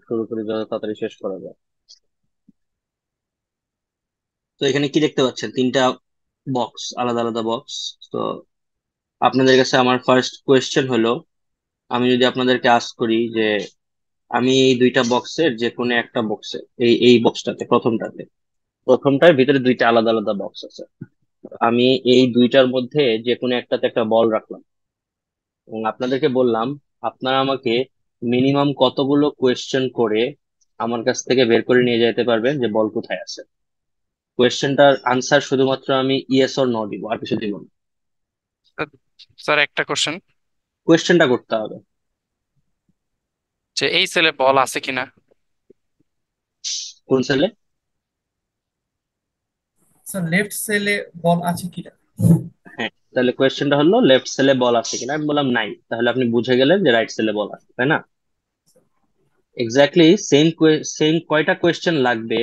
শুরু করি, যত তাড়াতাড়ি শেষ করা যায়। তো এখানে কি দেখতে পাচ্ছেন? তিনটা বক্স, আলাদা আলাদা বক্স। তো আপনাদের কাছে আমার ফার্স্ট কোয়েশ্চেন হলো, আমি যদি আপনাদেরকে আস্ক করি যে আমি এই দুইটা বক্সের যে কোনো একটা বক্সে, এই এই বক্সটাতে, প্রথমটার ভিতরে দুইটা আলাদা আলাদা বক্স আছে। আমি এই দুইটার মধ্যে যে কোনো একটাতে একটা বল রাখলাম এবং আপনাদেরকে বললাম আপনারা আমাকে মিনিমাম কতগুলো কোয়েশ্চেন করে আমার কাছ থেকে বের করে নিয়ে যেতে পারবেন যে বল কোথায় আছে। কোয়েশ্চেনটার আনসার শুধুমাত্র আমি ইয়েস অর নো দিব, আর কিছু দিব না। স্যার একটা কোশ্চেন, কোয়েশ্চেনটা করতে হবে। যে এই সেলে বল আছে কিনা। কোন সেলে? স্যার লেফট সেলে বল আছে কিনা। হ্যাঁ, তাহলে কোয়েশ্চেনটা হলো লেফট সেলে বল আছে কিনা। আমি বললাম নাই, তাহলে আপনি বুঝে গেলেন যে রাইট সেলে বল আছে, তাই না? এক্স্যাক্টলি সেম সেম কয়টা কোয়েশ্চেন লাগবে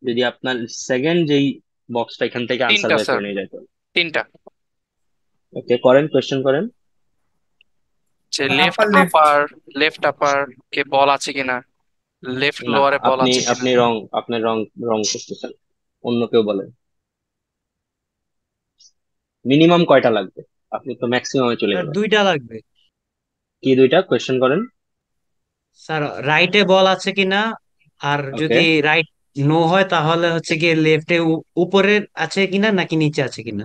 যদি আপনার সেকেন্ড যেই বক্সটা, এখান থেকে আনসার তিনটা বের স্যার, করে নিয়ে যেত? তিনটা। ওকে, করেন, কোয়েশ্চেন করেন। যে লেফট আপার লেফট। আপার, লেফট আপার কে বল আছে কিনা, লেফট না, লোয়ারে বল আপনি আছে কিনা। আপনি রং, আপনি রং, রং করতেছেন। অন্য কেউ বলেন। মিনিমাম কয়টা লাগবে? আপনি তো ম্যাক্সিমামে চলে স্যার গেলেন। দুইটা লাগবে। কি দুইটা? কোয়েশ্চেন করেন। স্যার রাইটে বল আছে কিনা, আর ওকে। যদি রাইট নো হয় তাহলে হচ্ছে গিয়ে লেফটে উপরে আছে কিনা নাকি নিচে আছে কিনা।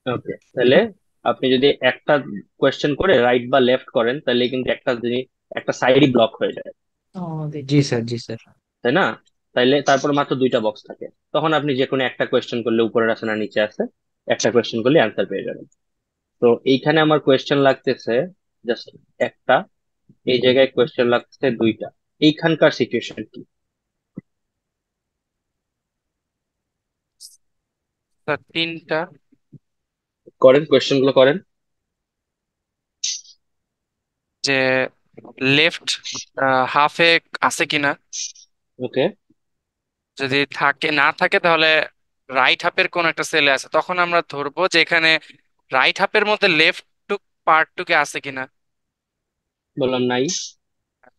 ওকে, তাহলে আপনি যদি একটা কোয়েশ্চেন করে রাইট বা লেফট করেন তাহলে কিন্তু একটা জিনিস, একটা সাইডই ব্লক হয়ে যায়, জি স্যার, জি স্যার। তাই না? তাইলে তারপর মাত্র দুইটা বক্স থাকে, তখন আপনি যে কোনো একটা কোয়েশ্চেন করলে উপরের আছে না নিচে আছে, একটা কোয়েশ্চেন করলে অ্যান্সার পেয়ে যাবেন। তো এইখানে আমার কোয়েশ্চেন লাগতেছে জাস্ট একটা, এই জায়গায় কোয়েশ্চেন লাগতেছে দুইটা। এইখানকার সিচুয়েশন কি? স্যার তিনটা। করেন, কোয়েশ্চেন গুলো করেন। যে লেফট হাফে আছে কিনা, ওকে। যদি থাকে না থাকে তাহলে রাইট হাফের কোন একটা সেলে আছে, তখন আমরা ধরবো যে এখানে রাইট হাফের মধ্যে লেফট টুক পার্টটুকে আছে কিনা। বললাম নাই।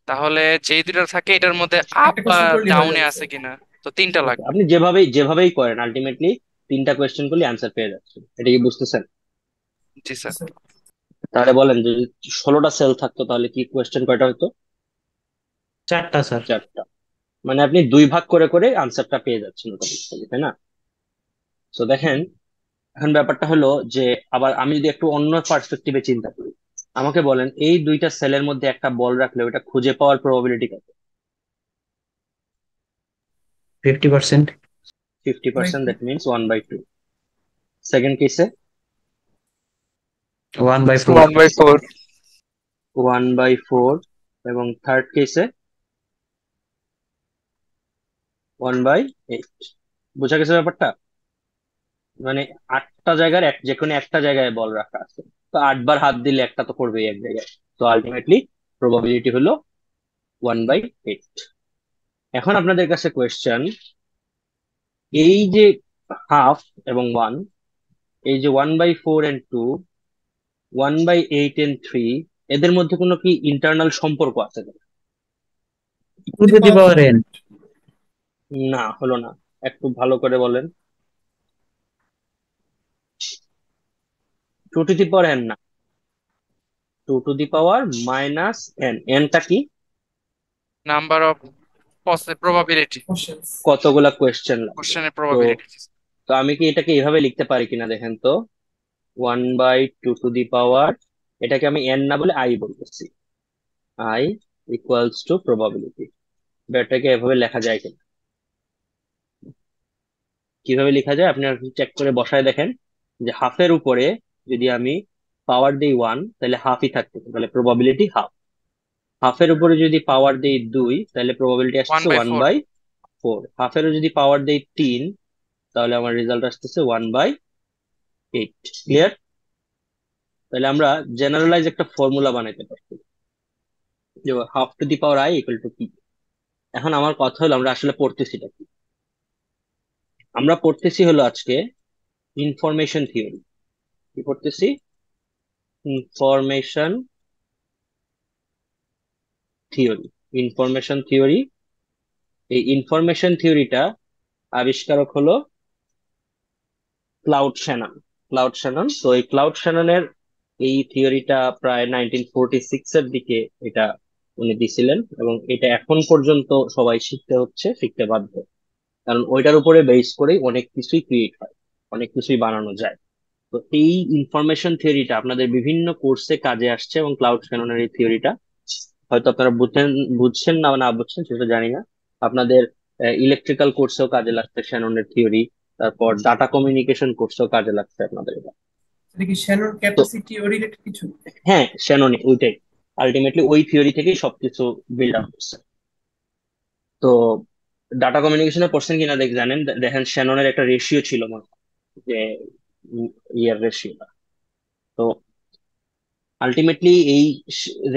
তাহলে যেই দুটো থাকে এটার মধ্যে আপ একটা বা কোশ্চেন করলেই হয়ে ডাউনে যাবে আছে স্যার। কিনা। তো তিনটা ওকে, লাগবে। আপনি যেভাবেই যেভাবেই করেন আলটিমেটলি তিনটা কোয়েশ্চেন করলে অ্যান্সার পেয়ে যাচ্ছেন, এটা কি বুঝতেছেন? জি স্যার। স্যার তাহলে বলেন, যদি 16টা সেল থাকতো তাহলে কি কোয়েশ্চেন কয়টা হতো? চারটা স্যার। চারটা। মানে আপনি দুই ভাগ করে করে আনসারটা পেয়ে যাচ্ছেন automatically, তাই না? তো দেখেন, এখন ব্যাপারটা হলো যে আবার আমি যদি একটু অন্য পার্সপেক্টিভে চিন্তা করি, আমাকে বলেন এই দুইটা সেলের মধ্যে একটা বল রাখলে ওটা খুঁজে পাওয়ার প্রবাবিলিটি কত? 50%। 50%, 1/2। That means 1/2। সেকেন্ড কেসে 1/4। 1/4। 1/4। এবং থার্ড কেসে 1/8। বোঝা গেছে ব্যাপারটা? মানে আটটা জায়গার যে কোনো একটা জায়গায় বল রাখা আছে, তো 8 বার হাত দিলে একটা তো করবেই এক জায়গায়। তো আলটিমেটলি প্রবাবিলিটি হলো 1/8। এখন আপনাদের কাছে কোয়েশ্চেন, এই যে হাফ এবং ওয়ান, এই যে 1/4 and 2, 1/8 and 3, এদের মধ্যে কোনো কি ইন্টারনাল সম্পর্ক আছে কিনা? To the two the power power N. না, হলো না। একটু ভালো করে বলেন। 2 to the power n না, 2 to the power - n। এনটা কি? Number of probability, questions. কতগুলা কোয়েশ্চেন লাগবে। কোশ্চেনের তো প্রবাবিলিটি। তো আমি কি এটাকে এইভাবে লিখতে পারি কিনা দেখেন তো। 1/2 to the power, এটাকে আমি এন না বলে আই বলতেছি। I equals to probability. এটাকে এভাবে লেখা যায় কিনা? কিভাবে লেখা যায় আপনি চেক করে বসায় দেখেন, যে হাফের উপরে যদি আমি পাওয়ার দিই 1 তাহলে হাফই থাকতে, তাহলে প্রবাবিলিটি হাফ। হাফের উপরে যদি পাওয়ার দেই 2 তাহলে প্রবাবিলিটি ওয়ান আসতেছে by one four by four হাফের যদি পাওয়ার দেই 3 তাহলে আমার রেজাল্ট আসতেছে 1/8। ক্লিয়ার? তাহলে আমরা জেনারেলাইজ একটা ফর্মুলা বানাইতে পারছি যে ½ to the power i = কি। এখন আমার কথা হলো আমরা আসলে পড়তেছিটা কি? আমরা পড়তেছি হলো আজকে ইনফরমেশন থিওরি। কি পড়তেছি? Information theory. ইনফরমেশন থিওরি, এই ইনফরমেশন থিওরিটা আবিষ্কারক হলো ক্লাউড শ্যানন। ক্লাউড শ্যানন, তো এই ক্লাউড শ্যাননের এই থিওরিটা প্রায় 1946 এর দিকে এটা উনি দিছিলেন, এবং এটা এখন পর্যন্ত সবাই শিখতে হচ্ছে, শিখতে বাধ্য, কারণ ওইটার উপরে বেস করেই অনেক কিছুই ক্রিয়েট হয়, অনেক কিছুই বানানো যায়। তো এই ইনফরমেশন থিওরিটা আপনাদের বিভিন্ন কোর্সে কাজে আসছে, এবং ক্লাউড শ্যাননের এই থিওরিটা হয়তো আপনারা বুঝছেন না না বুঝছেন সেটা জানি না। আপনাদের ইলেকট্রিক্যাল কোর্সেও কাজে লাগছে শ্যাননের থিওরি, তারপর ডাটা কমিউনিকেশন কোর্সেও কাজে লাগছে আপনাদের এটা। এটা কি শ্যানন তো ক্যাপাসিটি রিলেটেড কিছু? হ্যাঁ, শ্যাননই ওইটাই, আলটিমেটলি ওই থিওরি থেকেই সবকিছু বিল্ড আপ করছে। তো ডাটা কমিউনিকেশনে পড়ছেন কিনা জানেন, দেখেন শ্যাননের একটা রেশিও ছিল মনে হয়, যে ইয়ার রেশিওটা। তো আলটিমেটলি এই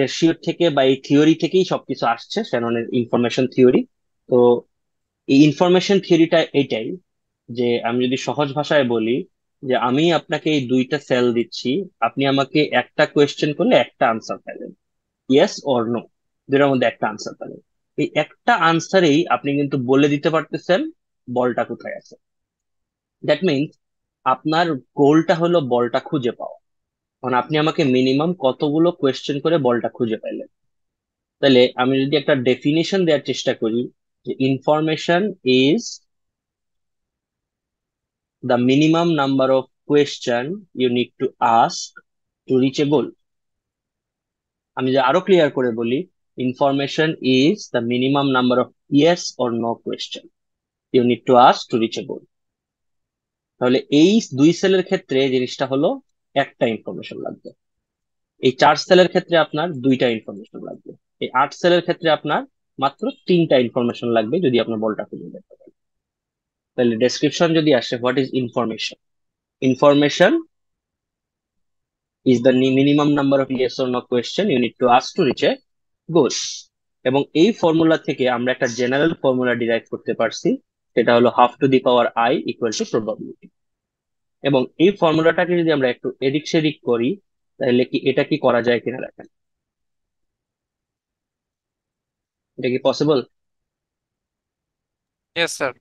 রেশিও থেকে বা এই থিওরি থেকেই সবকিছু আসছে, শ্যাননের ইনফরমেশন থিওরি। তো এই ইনফরমেশন থিওরিটা এটাই, যে আমি যদি সহজ ভাষায় বলি, যে আমি আপনাকে এই দুইটা সেল দিচ্ছি, আপনি আমাকে একটা কোয়েশ্চেন করলে একটা আনসার পাবেন, ইয়েস অর নো, দুটার মধ্যে একটা আনসার পাবেন। এই একটা আনসারেই আপনি কিন্তু বলে দিতে পারতেছেন বলটা কোথায় আছে। দ্যাট মিনস আপনার গোলটা হলো বলটা খুঁজে পাওয়া, কারণ আপনি আমাকে মিনিমাম কতগুলো কোয়েশ্চেন করে বলটা খুঁজে পাইলেন। তাহলে আমি যদি একটা ডেফিনিশন দেওয়ার চেষ্টা করি, যে information is the minimum number of question you need to ask to reach a goal. আমি যে আরো ক্লিয়ার করে বলি, information is the minimum number of yes or no question you need to ask to reach a goal. তাহলে এই দুই সেলের ক্ষেত্রে জিনিসটা হলো একটা ইনফরমেশন লাগবে, এই 4 সেলের ক্ষেত্রে আপনার দুইটা ইনফরমেশন লাগবে, এই 8 সেলের ক্ষেত্রে আপনার মাত্র তিনটা ইনফরমেশন লাগবে যদি আপনার বলটা খুঁজে বের করেন। তাহলে ডেসক্রিপশন যদি আসে, what is information? Information is the minimum number of yes or no question you need to ask to reach a goal. এবং এই ফর্মুলা থেকে আমরা একটা জেনারেল ফর্মুলা ডিরাইভ করতে পারছি, সেটা হলো have to the power I equal to probability. এবং এই ফর্মুলাটাকে যদি আমরা একটু এদিক সেদিক করি, তাহলে কি এটা কি করা যায় কিনা দেখেন, এটা কি পসিবল? Yes sir.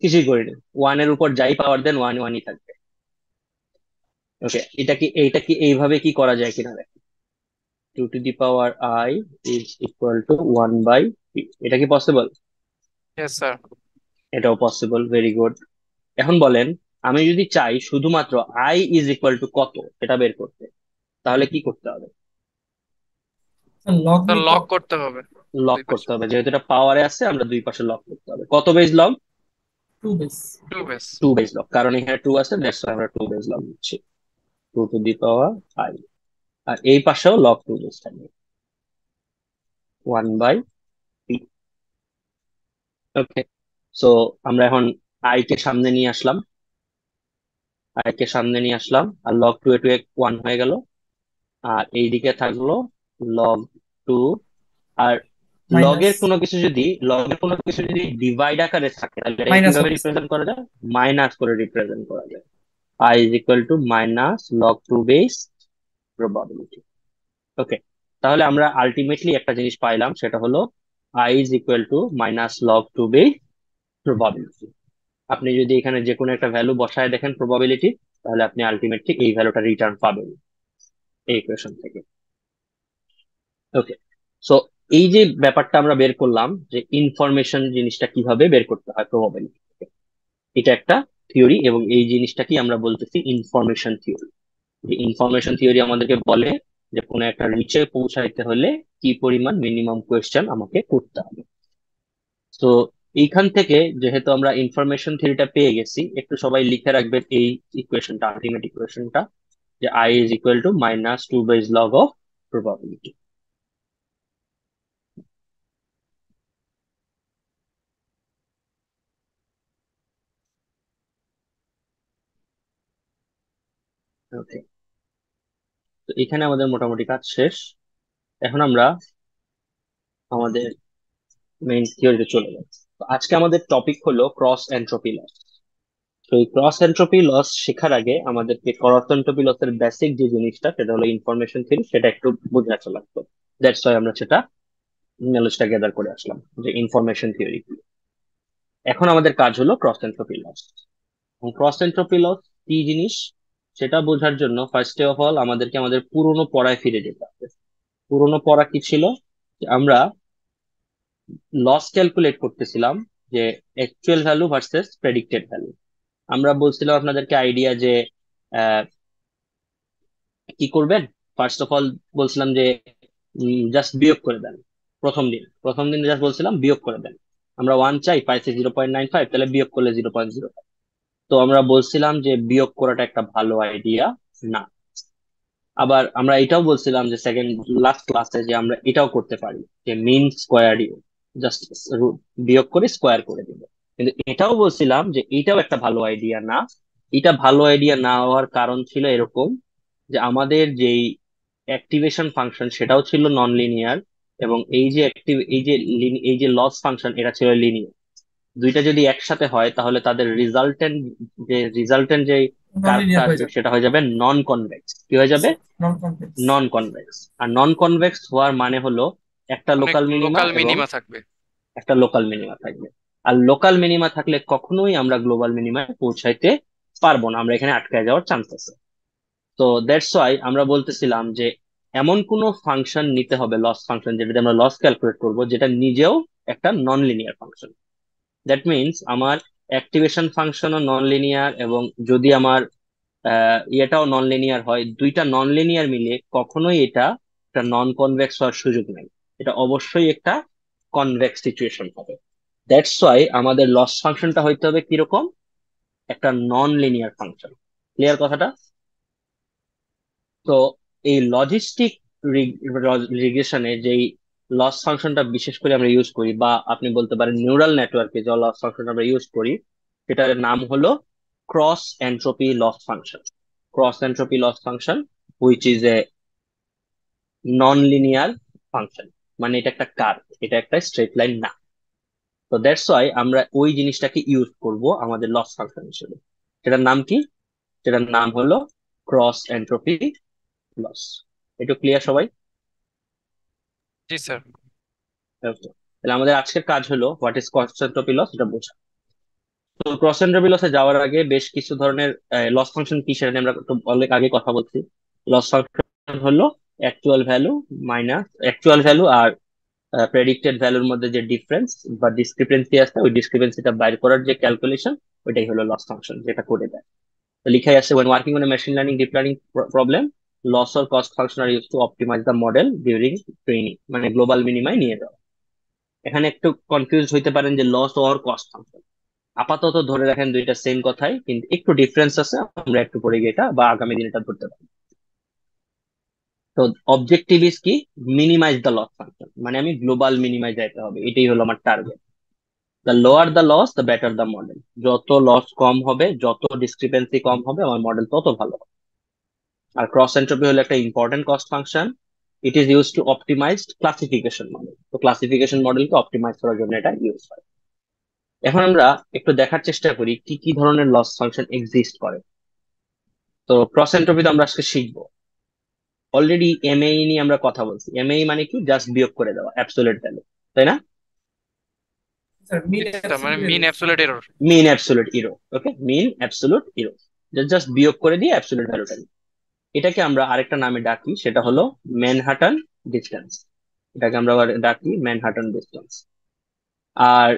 কিছুই করি না, ওয়ানের উপর যাই পাওয়ার দেন ওয়ান ওয়ানই থাকবে। ওকে, এটা কি এইভাবে কি করা যায় কিনা দেখেন, two to the power I is equal to 1/p, এটা কি পসিবল? Yes sir. এটাও পসিবল, ভেরি গুড। এখন বলেন, আমি যদি চাই শুধুমাত্র আই ইজ ইকুয়াল টু কত এটা বের করতে, তাহলে কি করতে হবে? লগ স্যার নিতে লক হবে। করতে হবে লক দুই পাশে। করতে হবে, যেহেতু এটা পাওয়ারে আছে আমরা দুই পাশে লক করতে হবে। কত base log? 2 base. 2 base. 2 base log, কারণ এখানে 2 আছে, দ্যাটস আমরা 2 বেজ লক দিচ্ছি, two to the power I. আর এই পাশেও লক 2 বেজ থাকবে, 1/p। ওকে, সো আমরা এখন আই কে সামনে নিয়ে আসলাম, আই কে সামনে নিয়ে আসলাম, আর লগ টু এ টু 1 হয়ে গেল। আর এইদিকে থাকলো লগ 2। আর মাইনাস। লগের কোনো কিছু যদি ডিভাইড আকারে থাকে, তাহলে এটাকে মাইনাস কিভাবে হবে স্যার। রিপ্রেজেন্ট করা যায়? মাইনাস করে রিপ্রেজেন্ট করা যায়, I is equal to minus log 2 base probability. Okay, তাহলে আমরা আলটিমেটলি একটা জিনিস পাইলাম, সেটা হলো I is equal to minus log 2 base probability. আপনি যদি এখানে যে কোনো একটা ভ্যালু বসায় দেখেন প্রবাবিলিটি, তাহলে আপনি আলটিমেটলি এই ভ্যালুটা রিটার্ন পাবেন এই ইকুয়েশন থেকে। ওকে, সো এই যে ব্যাপারটা আমরা বের করলাম, যে ইনফরমেশন জিনিসটা কিভাবে বের করতে হয় প্রবাবিলিটি থেকে, এটা একটা থিওরি, এবং এই জিনিসটাকে আমরা বলতেছি ইনফরমেশন থিওরি। যে ইনফরমেশন থিওরি আমাদেরকে বলে যে কোনো একটা রিচে পৌঁছাইতে হলে কি পরিমাণ মিনিমাম কোয়েশ্চেন আমাকে করতে হবে। তো এইখান থেকে যেহেতু আমরা ইনফরমেশন থিওরিটা পেয়ে গেছি, একটু সবাই লিখে রাখবেন এই ইকুয়েশনটা, আলটিমেট ইকুয়েশনটা, যে I is equal to minus 2 base log of probability. Okay, তো এখানে আমাদের মোটামুটি কাজ শেষ। এখন আমরা আমাদের মেইন থিওরিতে চলে যাই। তো আজকে আমাদের টপিক হলো ক্রস এন্ট্রপি লস। তো এই ক্রস এন্ট্রপি লস শেখার আগে আমাদেরকে ক্রস এন্ট্রপি লসের বেসিক যে জিনিসটা, সেটা হলো ইনফরমেশন থিওরি, সেটা একটু বোঝা লাগতো। দ্যাটস ওয়াই আমরা সেটা নলেজটা গ্যাদার করে আসলাম যে ইনফরমেশন থিওরি কি। এখন আমাদের কাজ হলো cross entropy loss. Cross entropy loss কি জিনিস সেটা বোঝার জন্য ফার্স্ট অফ অল আমাদেরকে আমাদের পুরোনো পড়ায় ফিরে যেতে হবে। পুরোনো পড়া কি ছিল, যে আমরা লস ক্যালকুলেট করতেছিলাম যে actual value versus predicted value. আমরা বলছিলাম আপনাদেরকে আইডিয়া যে আহ, কি করবেন। ফার্স্ট অফ অল বলছিলাম যে জাস্ট বিয়োগ করে দেন। প্রথম দিন জাস্ট বলছিলাম বিয়োগ করে দেন। আমরা 1 চাই, পাইছি 0.95, তাহলে বিয়োগ করলে 0.05। তো আমরা বলছিলাম যে বিয়োগ করাটা একটা ভালো আইডিয়া না। আবার আমরা এটাও বলছিলাম যে সেকেন্ড লাস্ট ক্লাসে যে আমরা এটাও করতে পারি যে মিন স্কোয়ার জাস্ট বিয়োগ করে স্কোয়ার করে দিব। কিন্তু এটাও বলছিলাম যে এটাও একটা ভালো আইডিয়া না। এটা ভালো আইডিয়া না হওয়ার কারণ ছিল এরকম, যে আমাদের যেই অ্যাক্টিভেশন ফাংশন সেটাও ছিল নন লিনিয়ার, এবং এই যে লস ফাংশন এটা ছিল লিনিয়ার। দুইটা যদি একসাথে হয় তাহলে তাদের রিজাল্টেন্ট যে নন কার্ভটা লিনিয়ার হয়ে আসবে যাবে। সেটা হয়ে যাবে নন কনভেক্স। কি হয়ে যাবে? নন কমপ্লেক্স। নন কনভেক্স। আর নন কনভেক্স হওয়ার মানে হলো একটা অনেক লোকাল মিনিমা লোকাল এবং মিনিমা থাকবে। একটা লোকাল মিনিমা থাকবে। আর লোকাল মিনিমা থাকলে কখনোই আমরা গ্লোবাল মিনিমায় পৌঁছাইতে পারবো না, আমরা এখানে আটকায় যাওয়ার চান্স আছে। তো দ্যাটস ওয়াই আমরা বলতেছিলাম যে এমন কোন ফাংশন নিতে হবে, লস ফাংশন, যেটাতে আমরা লস ক্যালকুলেট করব, যেটা নিজেও একটা নন লিনিয়ার ফাংশন। দ্যাট মিনস আমার অ্যাক্টিভেশন ফাংশনও নন লিনিয়ার, এবং যদি আমার ইয়েটাও নন লিনিয়ার হয়, দুইটা নন লিনিয়ার মিলে কখনোই এটা একটা নন কনভেক্স হওয়ার সুযোগ নেই। এটা অবশ্যই একটা কনভেক্স সিচুয়েশন হবে। দ্যাটস ওয়াই আমাদের লস ফাংশনটা হইতে হবে কিরকম, একটা নন লিনিয়ার ফাংশন। ক্লিয়ার কথাটা? তো এই লজিস্টিক রিগ্রেশনে যেই লস ফাংশনটা বিশেষ করে আমরা ইউজ করি, বা আপনি বলতে পারেন নিউরাল নেটওয়ার্কে যে লস ফাংশন আমরা ইউজ করি, সেটার নাম হলো cross entropy loss function. Cross entropy loss function which is a non linear function. মানে এটা একটা কার্ভ, এটা একটা স্ট্রেট লাইন না। তো দ্যাটস ওয়াই আমরা ওই জিনিসটাকে ইউজ করব আমাদের লস ফাংশন হিসেবে। সেটার নাম কি? সেটার নাম হলো ক্রস এন্ট্রপি লস। একটু ক্লিয়ার সবাই? জি স্যার। Okay. তাহলে আমাদের আজকের কাজ হলো what is cross entropy loss এটা বোঝা। তো ক্রস এন্ট্রপি লসে যাওয়ার আগে বেশ কিছু ধরনের লস ফাংশন কি সেটা নিয়ে আমরা একটু অনেক আগে কথা বলছি। লস ফাংশন হলো অ্যাকচুয়াল ভ্যালু আর প্রেডিক্টেড ভ্যালুর মধ্যে যে ডিফারেন্স বা ডিসক্রিপেন্সি আছে, ওই ডিসক্রিপেন্সিটা বাইর করার যে ক্যালকুলেশন, ওইটাই হলো লস ফাংশন, যেটা করে দেয়। তো লিখাই আছে when working on a machine learning deep learning problem, loss or cost function are used to optimize the model during training, মানে গ্লোবাল মিনিমায় নিয়ে যাওয়া। এখানে একটু কনফিউজ হইতে পারেন যে লস অর কস্ট ফাংশন। আপাতত ধরে রাখেন দুইটা সেম কথাই, কিন্তু একটু ডিফারেন্স আছে, আমরা একটু পরে গিয়ে এটা বা আগামী দিনে এটা ধরতে পারি। তো অবজেক্টিভ ইজ কি? মিনিমাইজ দ্য লস ফাংশন, মানে আমি গ্লোবাল মিনিমাইজ যাইতে হবে, এটাই হলো আমার target. The lower the loss the better the model. যত লস কম হবে, যত ডিসক্রিপেন্সি কম হবে, আমার মডেল তত ভালো হবে। আর ক্রস এন্ট্রপি হলো একটা important cost function. It is use to optimised classification model. তো ক্লাসিফিকেশন মডেলকে অপটিমাইজ করার জন্য এটা ইউজ হয়। এখন আমরা একটু দেখার চেষ্টা করি কি কি ধরনের লস ফাংশন এক্সিস্ট করে। তো ক্রস এন্ট্রপি তো আমরা আজকে শিখবো। অলরেডি এমএই নিয়ে আমরা কথা বলছি। এমএই মানে কি? জাস্ট বিয়োগ করে দেওয়া অ্যাবসোলিউট ভ্যালু, তাই না? স্যার জি মিন স্যার, মানে absolute mean error. Absolute error. Mean absolute error. Okay, mean absolute error, just বিয়োগ করে দিয়ে অ্যাবসোলিউট ভ্যালুটা। এটাকে আমরা আরেকটা নামে ডাকি, সেটা হলো ম্যানহাটন ডিস্টেন্স। এটাকে আমরা আবার ডাকি ম্যানহাটন ডিস্টেন্স। আর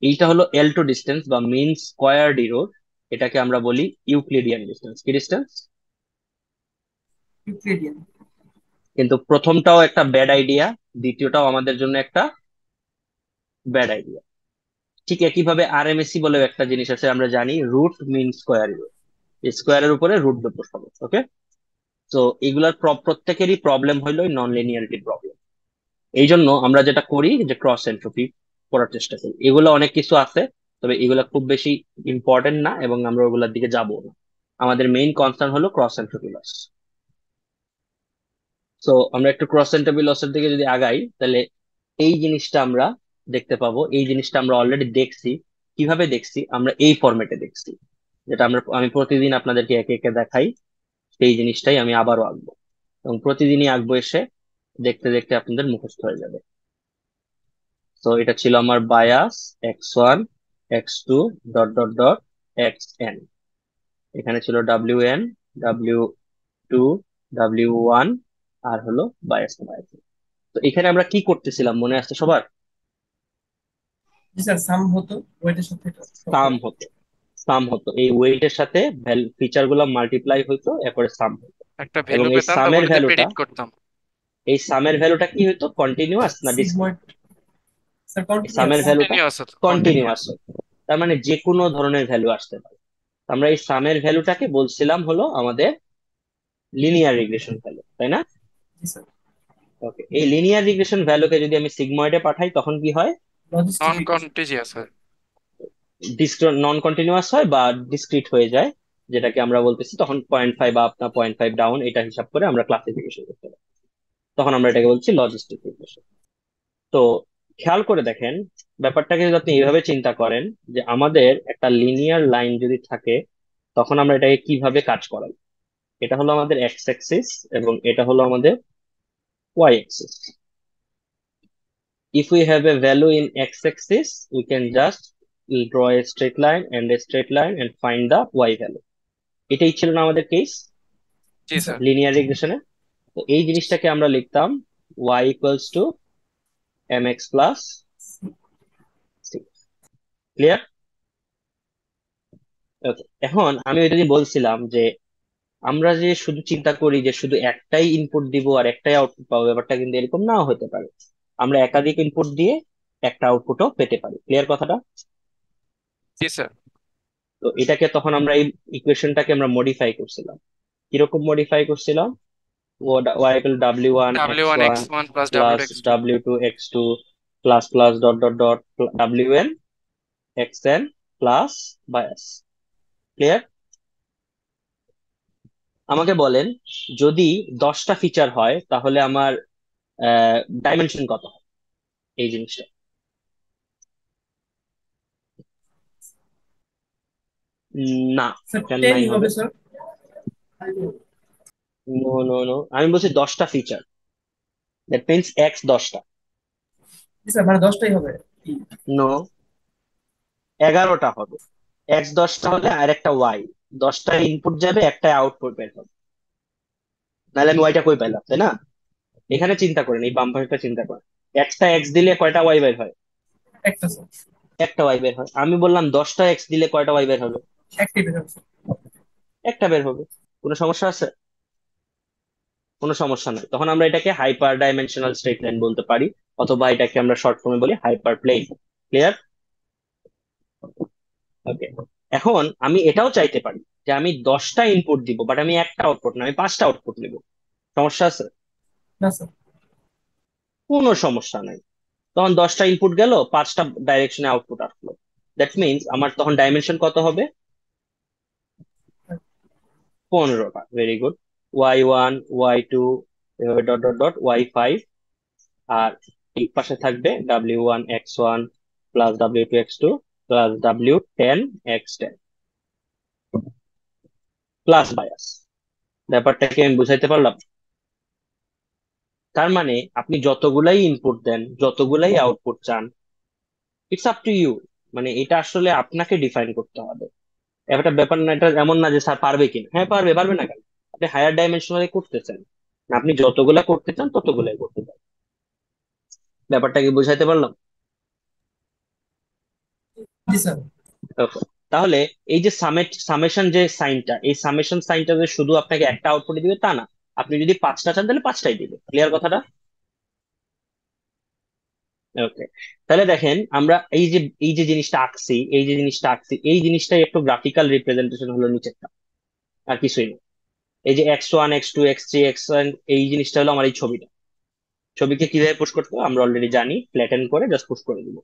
এইটা হলো এল টু ডিস্টেন্স বা মিন স্কোয়ার ইরোর। এটাকে আমরা বলি ইউক্লিডিয়ান ডিস্টেন্স। কি ডিস্টেন্স? ইউক্লিডিয়ান। কিন্তু প্রথমটাও একটা ব্যাড আইডিয়া, দ্বিতীয়টাও আমাদের জন্য একটা ব্যাড আইডিয়া। ঠিক একইভাবে আরএমএসি বলে একটা জিনিস আছে, আমরা জানি রুট মিন স্কোয়ার ইরো, স্কোয়ারের উপরে রুট বসাবো। ওকে, তো এগুলার প্রত্যেকেরই প্রবলেম হইলো নন লিনিয়ারিটি প্রবলেম। এই জন্য আমরা যেটা করি যে ক্রস এন্ট্রপি করার চেষ্টা করি। এগুলো অনেক কিছু আছে, তবে এগুলা খুব বেশি ইম্পর্টেন্ট না, এবং আমরা ওগুলোর দিকে যাবো না। আমাদের মেইন কনসার্ন হলো ক্রস এন্ট্রপি লস। তো আমরা একটু ক্রস এন্ট্রপি লসের দিকে যদি আগাই, তাহলে এই জিনিসটা আমরা দেখতে পাবো। এই জিনিসটা আমরা অলরেডি দেখছি। কিভাবে দেখছি? আমরা এই ফরম্যাটে দেখছি, যেটা আমি প্রতিদিন আপনাদেরকে একে একে দেখাই। সেই জিনিসটাই আমি আবারও আঁকবো, এবং প্রতিদিনই আঁকবো, এসে দেখতে দেখতে আপনাদের মুখস্থ হয়ে যাবে। তো এটা ছিল আমার bias x1 x2 dot dot dot xn। এখানে ছিল wn w2 w1 আর হলো বায়াস। তো এখানে আমরা কি করতেছিলাম মনে আসছে সবার? জি স্যার, সাম হতো ওয়েটের সাথে এটা করতে সাম হতো। হতো। সাম হতো, এই ওয়েটের সাথে ফিচার গুলো মাল্টিপ্লাই হতো, এরপরে সাম হতো। একটা এবং ভ্যালু এই পেতাম, তখন সামের হচ্ছে ভ্যালুটা, প্রেডিক্ট করতাম। এই সামের ভ্যালুটা কি হতো, কন্টিনিউয়াস না ডিসক্রিট? সিগময়েড স্যার, সামের কন্টিনিউয়াস। ভ্যালুটা কন্টিনিউয়াস হতো, কন্টিনিউয়াস কন্টিনিউয়াস। হতো। তার মানে যে কোনো ধরনের ভ্যালু আসতে পারে। আমরা এই সামের ভ্যালুটাকে বলছিলাম হলো আমাদের লিনিয়ার রিগ্রেশন ভ্যালু, তাই না? জি স্যার। ওকে, এই লিনিয়ার রিগ্রেশন ভ্যালুকে যদি আমি সিগময়েডে পাঠাই তখন কি হয়? লজিস্টিক নন রিগ্রেশন। কন্টিজিয়াস হয়। নন কন্টিনিউয়াস হয় বা ডিসক্রিট হয়ে যায়, যেটাকে আমরা বলতেছি তখন 0.5 আপ না 0.5 ডাউন, এটা হিসাব করে আমরা ক্লাসিফিকেশন করতে পারি। তখন আমরা এটাকে বলছি লজিস্টিক রিগ্রেশন। তো খেয়াল করে দেখেন, ব্যাপারটাকে যদি আপনি এইভাবে চিন্তা করেন যে আমাদের একটা লিনিয়ার লাইন যদি থাকে, তখন আমরা এটাকে কিভাবে কাজ করাই। এটা হলো আমাদের এক্স অ্যাক্সিস এবং এটা হলো আমাদের Y axis. If we have a value in x-axis, we can just draw a straight line and a straight line and find the y value. এটাই ছিল না আমাদের কেস জি জি স্যার। স্যার। লিনিয়ার রিগ্রেশনে। তো এই জিনিসটাকে আমরা লিখতাম y equals to mx plus c। Clear? Okay, এখন আমি ওইটা দিয়ে বলছিলাম যে আমরা যে শুধু চিন্তা করি যে শুধু একটাই ইনপুট দিব আর একটাই আউটপুট পাবো, ব্যাপারটা কিন্তু এরকম নাও হতে পারে। আমরা একাধিক ইনপুট দিয়ে একটা আউটপুটও পেতে পারি। ক্লিয়ার কথাটা? জি স্যার। তো এটাকে তখন আমরা এই ইকুয়েশনটাকে আমরা মডিফাই করছিলাম। কিরকম মডিফাই করছিলাম? y equal w1 W one x1 X one plus W plus X two. w2 x2 plus dot dot dot wn xn plus bias। Clear? আমাকে বলেন, যদি 10টা ফিচার হয় তাহলে আমার ডাইমেনশন কত হয় এই জিনিসটা? না, স্যার কেন নাই 10 হবে? হবে স্যার। নো নো নো, আমি বলছি 10টা ফিচার, দ্যাট মিনস এক্স 10টা। জি স্যার, মানে 10টাই হবে। নো, 11টা হবে। এক্স 10টা হলে আর একটা ওয়াই, 10টা ইনপুট যাবে, একটা আউটপুট বের হবে। নাহলে আমি ওয়াইটা কই পেলাম, তাই না? এখানে চিন্তা করেন, এই বাম পাশটা চিন্তা করেন, একটা এক্স দিলে কয়টা ওয়াই বের হয়? একটা স্যার। একটা ওয়াই বের হয়। আমি বললাম 10টা এক্স দিলে কয়টা ওয়াই বের হবে? একটাই বের হবে স্যার। একটা বের হবে। কোনো সমস্যা আছে? কোনো সমস্যা নাই। তখন আমরা এটাকে হাইপার ডাইমেনশনাল স্ট্রেট লাইন বলতে পারি, অথবা এটাকে আমরা শর্ট ফর্মে বলি হাইপার প্লেন। ক্লিয়ার? ওকে, এখন আমি এটাও চাইতে পারি যে আমি 10টা ইনপুট দিব বাট আমি একটা আউটপুট না, আমি 5টা আউটপুট নিব। সমস্যা আছে? না স্যার। কোনো সমস্যা নাই। তখন 10টা ইনপুট গেল, 5টা ডাইরেকশনে আউটপুট আসলো। দ্যাট মিনস আমার তখন ডাইমেনশন কত হবে? 15টা। Very good. y1 y2 এভাবে ডট ডট ডট y5, আর এই পাশে থাকবে w1 x1 plus w2 x2 plus w10 x10 plus bias. ব্যাপারটাকে আমি বুঝাইতে পারলাম? তার মানে আপনি যতগুলাই ইনপুট দেন, যতগুলাই আউটপুট চান, ইটস আপ টু ইউ। মানে এটা আসলে আপনাকে ডিফাইন করতে হবে। একটা ব্যাপার না, এটা এমন না যে স্যার পারবে কিনা। হ্যাঁ পারবে, পারবে না কেন? আপনি হায়ার ডাইমেনশনালে করতে চান, আপনি যতগুলা করতে চান ততগুলাই করতে চান। ব্যাপারটা কি বুঝাইতে পারলাম? জি স্যার। Okay. তাহলে এই যে সামেশন যে সাইনটা, এই সামেশন সাইনটা যে শুধু আপনাকে একটা আউটপুট দিবে তা না, আপনি যদি 5টা চান তাহলে 5টাই দিবে। ক্লিয়ার কথাটা? ওকে, তাহলে দেখেন আমরা এই যে জিনিসটা আঁকছি, এই জিনিসটাই একটু গ্রাফিক্যাল রিপ্রেজেন্টেশন হলো নিচেরটা, আর কিছুই না। এই যে x1 x2 x3 x1, এই জিনিসটা হলো আমার এই ছবিটা। ছবিকে কিভাবে পুশ করতে হবে আমরা অলরেডি জানি, ফ্ল্যাটেন করে জাস্ট পুশ করে দিব।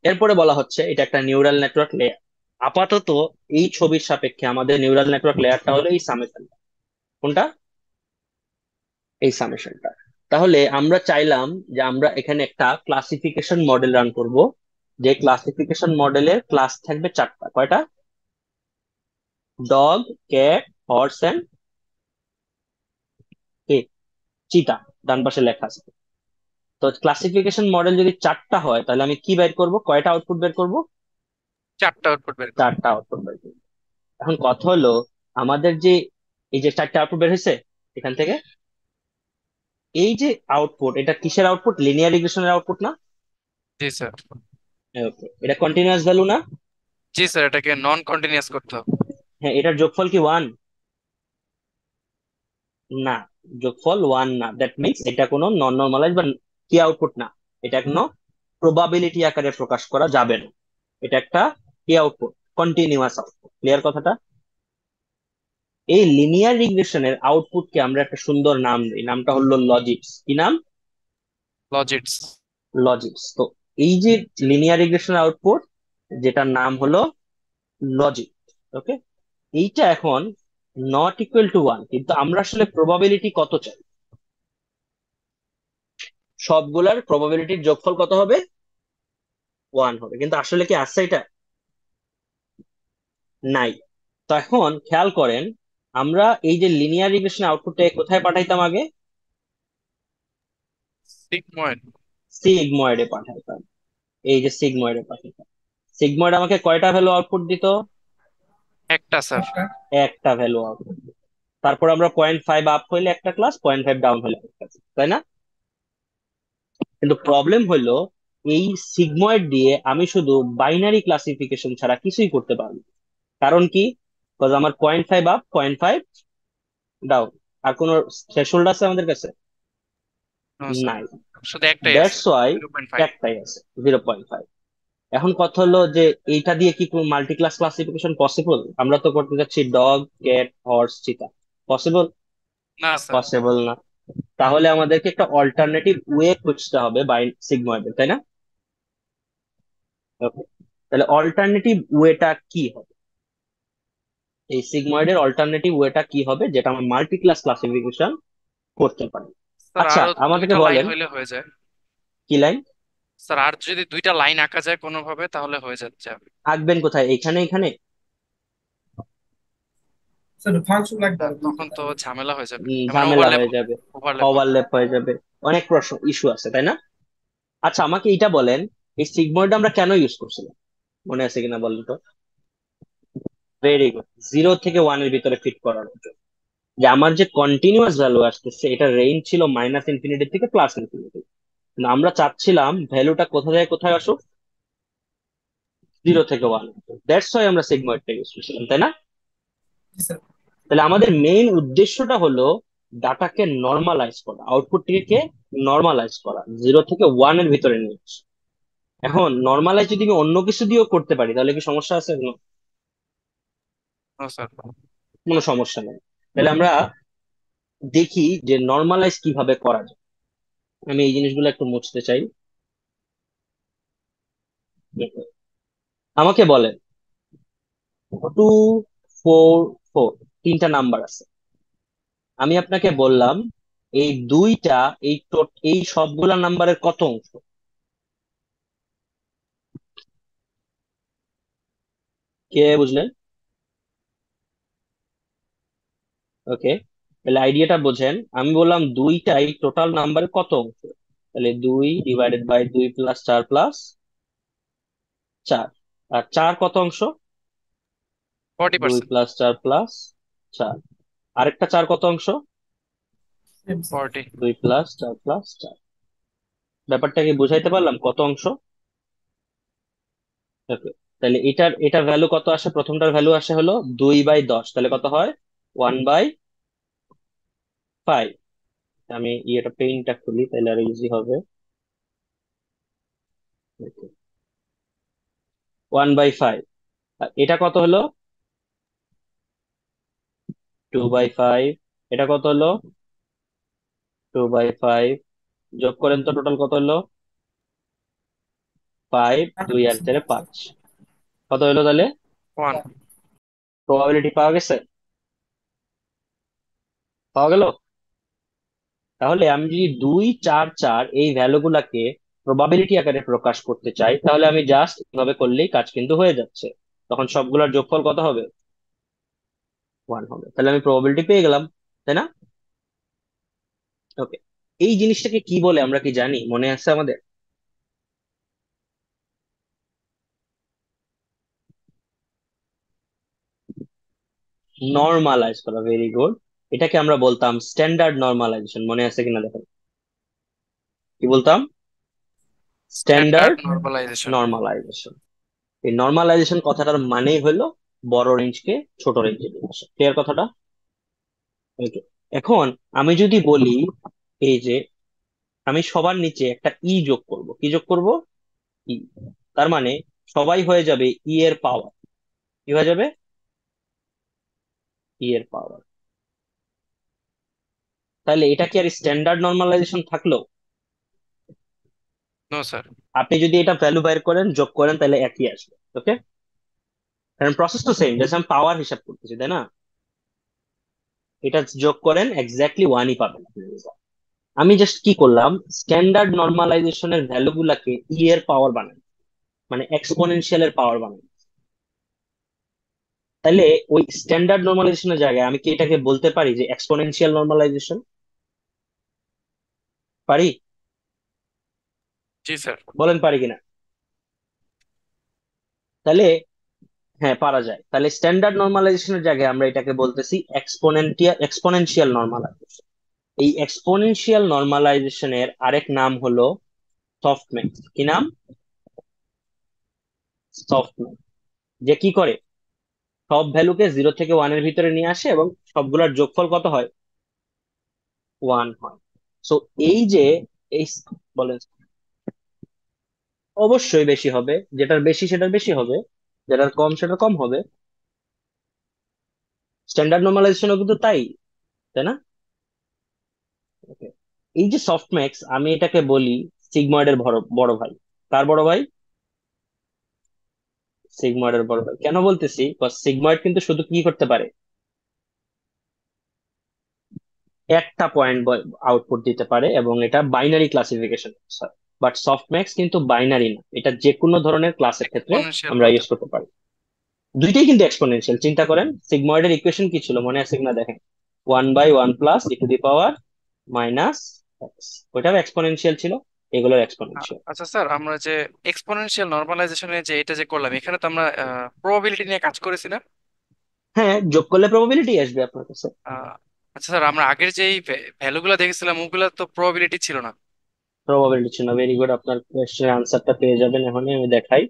এরপরে বলা হচ্ছে এটা একটা নিউরাল নেটওয়ার্ক লেয়ার। আপাতত এই ছবির সাপেক্ষে আমাদের নিউরাল নেটওয়ার্ক লেয়ারটা হলো এই সামেশন। কোনটা? এই সামেশনটা। তাহলে আমরা চাইলাম যে আমরা এখানে একটা ক্লাসিফিকেশন মডেল রান করব, যে ক্লাসিফিকেশন মডেলের ক্লাস থাকবে 4টা। কয়টা? ডগ, ক্যাট, হর্স এন্ড চিতা। ডান পাশে লেখা আছে। তো ক্লাসিফিকেশন মডেল যদি 4টা হয় তাহলে আমি কি বের করব, কয়টা আউটপুট বের করব? 4টা আউটপুট বের করো। 4টা আউটপুট বের করব। এখন কথা হলো, আমাদের যে এই যে 4টা আউটপুট বের হয়েছে এখান থেকে, এই যে আউটপুট, এটা কিসের আউটপুট? লিনিয়ার রিগ্রেশনের আউটপুট না? জি স্যার। ওকে, এটা কন্টিনিউয়াস ভ্যালু না? জি স্যার, এটাকে নন কন্টিনিউয়াস করতে হবে। হ্যাঁ, এটার যোগফল কি 1? না, যোগফল 1 না। দ্যাট মিনস এটা কোনো নন নর্মালাইজ বা কি আউটপুট না, এটা কোনো প্রবাবিলিটি আকারে প্রকাশ করা যাবে না। এটা একটা কি আউটপুট? Continuous output. ক্লিয়ার কথাটা? এই লিনিয়ার রিগ্রেশনের আউটপুটকে আমরা একটা সুন্দর নাম দিই, নামটা হলো লজিক্স। কি নাম? লজিটস। লজিক্স। তো এই যে লিনিয়ার রিগ্রেশনের আউটপুট, যেটার নাম হলো লজিক, ওকে, এইটা এখন নট ইকুয়াল টু 1, কিন্তু আমরা আসলে প্রবাবিলিটি কত চাই? সবগুলার প্রবাবিলিটির যোগফল কত হবে? 1 হবে, কিন্তু আসলে কি আছে এটা? নাই। তো এখন খেয়াল করেন, আমরা এই যে লিনিয়ার রিগ্রেশন আউটপুটটা কোথায় পাঠাইতাম আগে? সিগময়েড। সিগময়েডে পাঠাইতাম। এই যে সিগময়েডে পাঠাইতাম, সিগময়েড আমাকে কয়টা ভ্যালু আউটপুট দিত? একটা স্যার। একটা। একটা ভ্যালু আউটপুট। তারপর আমরা 0.5 আপ হইলে একটা ক্লাস, 0.5 ডাউন হইলে একটা class, তাই না? কিন্তু প্রবলেম হলো, এই সিগময়েড দিয়ে আমি শুধু বাইনারি ক্লাসিফিকেশন ছাড়া কিছুই করতে পারবো না। কারণ কি? বিকজ আমার 0.5 আপ, 0.5 ডাউন, আর কোন থ্রেশহোল্ড আছে আমাদের কাছে? নো স্যার, নাই। শুধু একটাই আছে, দ্যাটস ওয়াই 0.5। একটাই আছে, 0.5। এখন কথা হলো যে এইটা দিয়ে কি কোনো মাল্টি ক্লাস ক্লাসিফিকেশন পসিবল? আমরা তো করতে যাচ্ছি ডগ, ক্যাট, হর্স, চিতা। পসিবল? না স্যার। পসিবল না। তাহলে আমাদেরকে একটা অল্টারনেটিভ ওয়ে খুঁজতে হবে বাই সিগময়েডের, তাই না? Okay. তাহলে অল্টারনেটিভ ওয়েটা কি হবে? এই সিগময়েডের অল্টারনেটিভ ওয়েটা কি হবে যেটা আমরা মাল্টি ক্লাস ক্লাসিফিকেশন করতে পারি? স্যার আচ্ছা, আরো আমাদেরকে 2টা লাইন বলেন। হইলে হয়ে যায়। কি লাইন? স্যার আর যদি 2টা লাইন আঁকা যায় কোনোভাবে তাহলে হয়ে যাচ্ছে। আঁকবেন কোথায়? এখানে এখানে? স্যার ফাংশন লাগবে স্যার আরো দুইটা তখন তো তাহলে। ঝামেলা হয়ে যাবে, মানে ঝামেলা ওভারল্যাপ, হয়ে যাবে, ওভারল্যাপ হবে। ওভারল্যাপ হয়ে যাবে, অনেক প্রশ্ন ইস্যু আছে, তাই না? আচ্ছা, আমাকে এটা বলেন, এই সিগময়েড আমরা কেন ইউজ করছিলাম? মনে আছে কিনা বলেন তো? ভেরি গুড, 0 থেকে 1 এর ভিতরে ফিট করার জন্য। যে আমার যে কন্টিনিউয়াস ভ্যালু আসতেছে, এটা রেঞ্জ ছিল -ইনফিনিটি থেকে +ইনফিনিটি। আমরা চাচ্ছিলাম ভ্যালুটা কোথা থেকে কোথায় আসুক? 0 থেকে 1। দ্যাটস ওয়াই আমরা সিগময়েডটা ইউজ করছিলাম, তাই না? জি স্যার। তাহলে আমাদের মেইন উদ্দেশ্যটা হলো ডাটাকে নর্মালাইজ করা, আউটপুটটিকে নর্মালাইজ করা, 0 থেকে 1 এর ভিতরে নিয়ে আসা। এখন নর্মালাইজ যদি আমি অন্য কিছু দিয়েও করতে পারি তাহলে কি সমস্যা আছে? No sir. কোনো সমস্যা নেই। তাহলে আমরা দেখি যে নর্মালাইজ কিভাবে করা যায়। আমি এই জিনিসগুলো একটু মুছতে চাই। আমাকে বলেন, 2, 4, 4, তিনটা নাম্বার আছে। আমি আপনাকে বললাম এই দুইটা, এই সবগুলা নাম্বারের কত অংশ? কে বুঝলেন? ওকে, তাহলে আইডিয়াটা বোঝেন। আমি বললাম দুইটাই টোটাল নাম্বারের কত অংশ? তাহলে 2 ÷ 2 + 4 + 4। আর 4 কত অংশ? 2 40%। + 4 + 4। আরেকটা 4 কত অংশ? Same sir. 40। 2 + 4 + 4। ব্যাপারটা কি বুঝাইতে পারলাম কত অংশ? ওকে, তাহলে এটার ভ্যালু কত আসে? প্রথমটার ভ্যালু আসে হলো 2/10, তাহলে কত হয়? 1/5। আমি এটা পেইনটা খুলি তাহলে আরো ইজি হবে। 1/5। আর এটা কত হলো? 2/5। এটা কত হলো? 2/5। যোগ করেন তো টোটাল কত হলো? 5, 2 আর 4 5। কত হলো তাহলে? 1। প্রবাবিলিটি পাওয়া গেছে? পাওয়া গেল? তাহলে আমি যদি 2, 4, 4 এই ভ্যালু গুলাকে প্রবাবিলিটি আকারে প্রকাশ করতে চাই, তাহলে আমি জাস্ট এভাবে করলেই কাজ কিন্তু হয়ে যাচ্ছে। তখন সবগুলোর যোগফল কত হবে? 1 হবে। তাহলে আমি প্রবাবিলিটি পেয়ে গেলাম, তাই না? ওকে, এই জিনিসটাকে কি বলে আমরা কি জানি, মনে আছে আমাদের? নর্মালাইজ করা, ভেরি গুড। এটাকে আমরা বলতাম স্ট্যান্ডার্ড নর্মালাইজেশন, মনে আছে কিনা দেখেন। কি বলতাম? Standard standard normalisation. নর্মালাইজেশন। এই নর্মালাইজেশন কথাটার মানেই হলো বড় রেঞ্জকে ছোট রেঞ্জে নিয়ে আসা। ক্লিয়ার কথাটা? Okay. এখন আমি যদি বলি এই যে আমি সবার নিচে একটা ই যোগ করব, কি যোগ করব? ই। তার মানে সবাই হয়ে যাবে ই এর পাওয়ার। কি হয়ে যাবে? ই এর পাওয়ার। তাহলে এটা কি আর স্ট্যান্ডার্ড নর্মালাইজেশন থাকলো? No sir. আপনি যদি এটা ভ্যালু বাইর করেন, যোগ করেন, তাহলে একই আসবে। ওকে, কারণ প্রসেস তো সেম, জাস্ট আমি পাওয়ার হিসাব করতেছি, তাই না? এটা যোগ করেন, এক্স্যাক্টলি ওয়ানই পাবেন আপনি result। আমি জাস্ট কি করলাম, স্ট্যান্ডার্ড নর্মালাইজেশনের ভ্যালু গুলাকে ই এর পাওয়ার বানাই, মানে এক্সপোনেনশিয়াল এর পাওয়ার বানাই। তাহলে ওই স্ট্যান্ডার্ড নর্মালাইজেশনের জায়গায় আমি কি এটাকে বলতে পারি যে এক্সপোনেনশিয়াল নর্মালাইজেশন? পারি? জি স্যার। বলেন পারি কিনা। তাহলে হ্যাঁ, পারা যায়। তাহলে স্ট্যান্ডার্ড নর্মালাইজেশনের জায়গায় আমরা এটাকে বলতেছি এক্সপোনেনশিয়াল নর্মালাইজেশন। এই এক্সপোনেনশিয়াল নর্মালাইজেশনের আরেক নাম হলো সফটম্যাক্স। কি নাম? সফটম্যাক্স। যে কি করে, সব ভ্যালুকে 0 থেকে 1 এর ভিতরে নিয়ে আসে এবং সবগুলোর যোগফল কত হয়? 1 হয়। সো এই যে এই, বলেন। অবশ্যই বেশি হবে, যেটার বেশি সেটার বেশি হবে, যেটার কম সেটার কম হবে। স্ট্যান্ডার্ড নর্মালাইজেশনও কিন্তু তাই, তাই না? Okay. এই যে সফটম্যাক্স, আমি এটাকে বলি সিগময়েডের বড় বড় ভাই। কার বড় ভাই? সিগময়েডের বড় ভাই। কেন বলতেছি? সিগময়েড কিন্তু শুধু কি করতে পারে, একটা পয়েন্ট আউটপুট দিতে পারে এবং এটা বাইনারি ক্লাসিফিকেশন। বাট সফটম্যাক্স কিন্তু বাইনারি না, এটা যে কোনো ধরনের ক্লাসের ক্ষেত্রে এক্সপোনেনশিয়াল আমরা হতে ইউজ পারে। করতে পারি। দুইটাই কিন্তু এক্সপোনেনশিয়াল। চিন্তা করেন সিগময়েডের ইকুয়েশন কি ছিল, মনে আছে কিনা দেখেন। 1/1 plus E two the power minus x. ওইটাও এক্সপোনেনশিয়াল ছিল, এগুলোর এক্সপোনেনশিয়াল। আচ্ছা স্যার, আমরা যে এক্সপোনেনশিয়াল নরমালাইজেশনে যে এটা যে করলাম, এখানে তো আমরা প্রবাবিলিটি নিয়ে কাজ করেছি না? হ্যাঁ, যোগ করলে প্রবাবিলিটি আসবে আপনার কাছে। আহ, আচ্ছা স্যার, আমরা আগের যেই ভ্যালুগুলো দেখেছিলাম ওগুলো তো প্রবাবিলিটি ছিল না। প্রবাবিলিটি ছিল না, ভেরি গুড। আপনার কোয়েশ্চেনের আনসারটা পেয়ে যাবেন এখন, আমি দেখাই।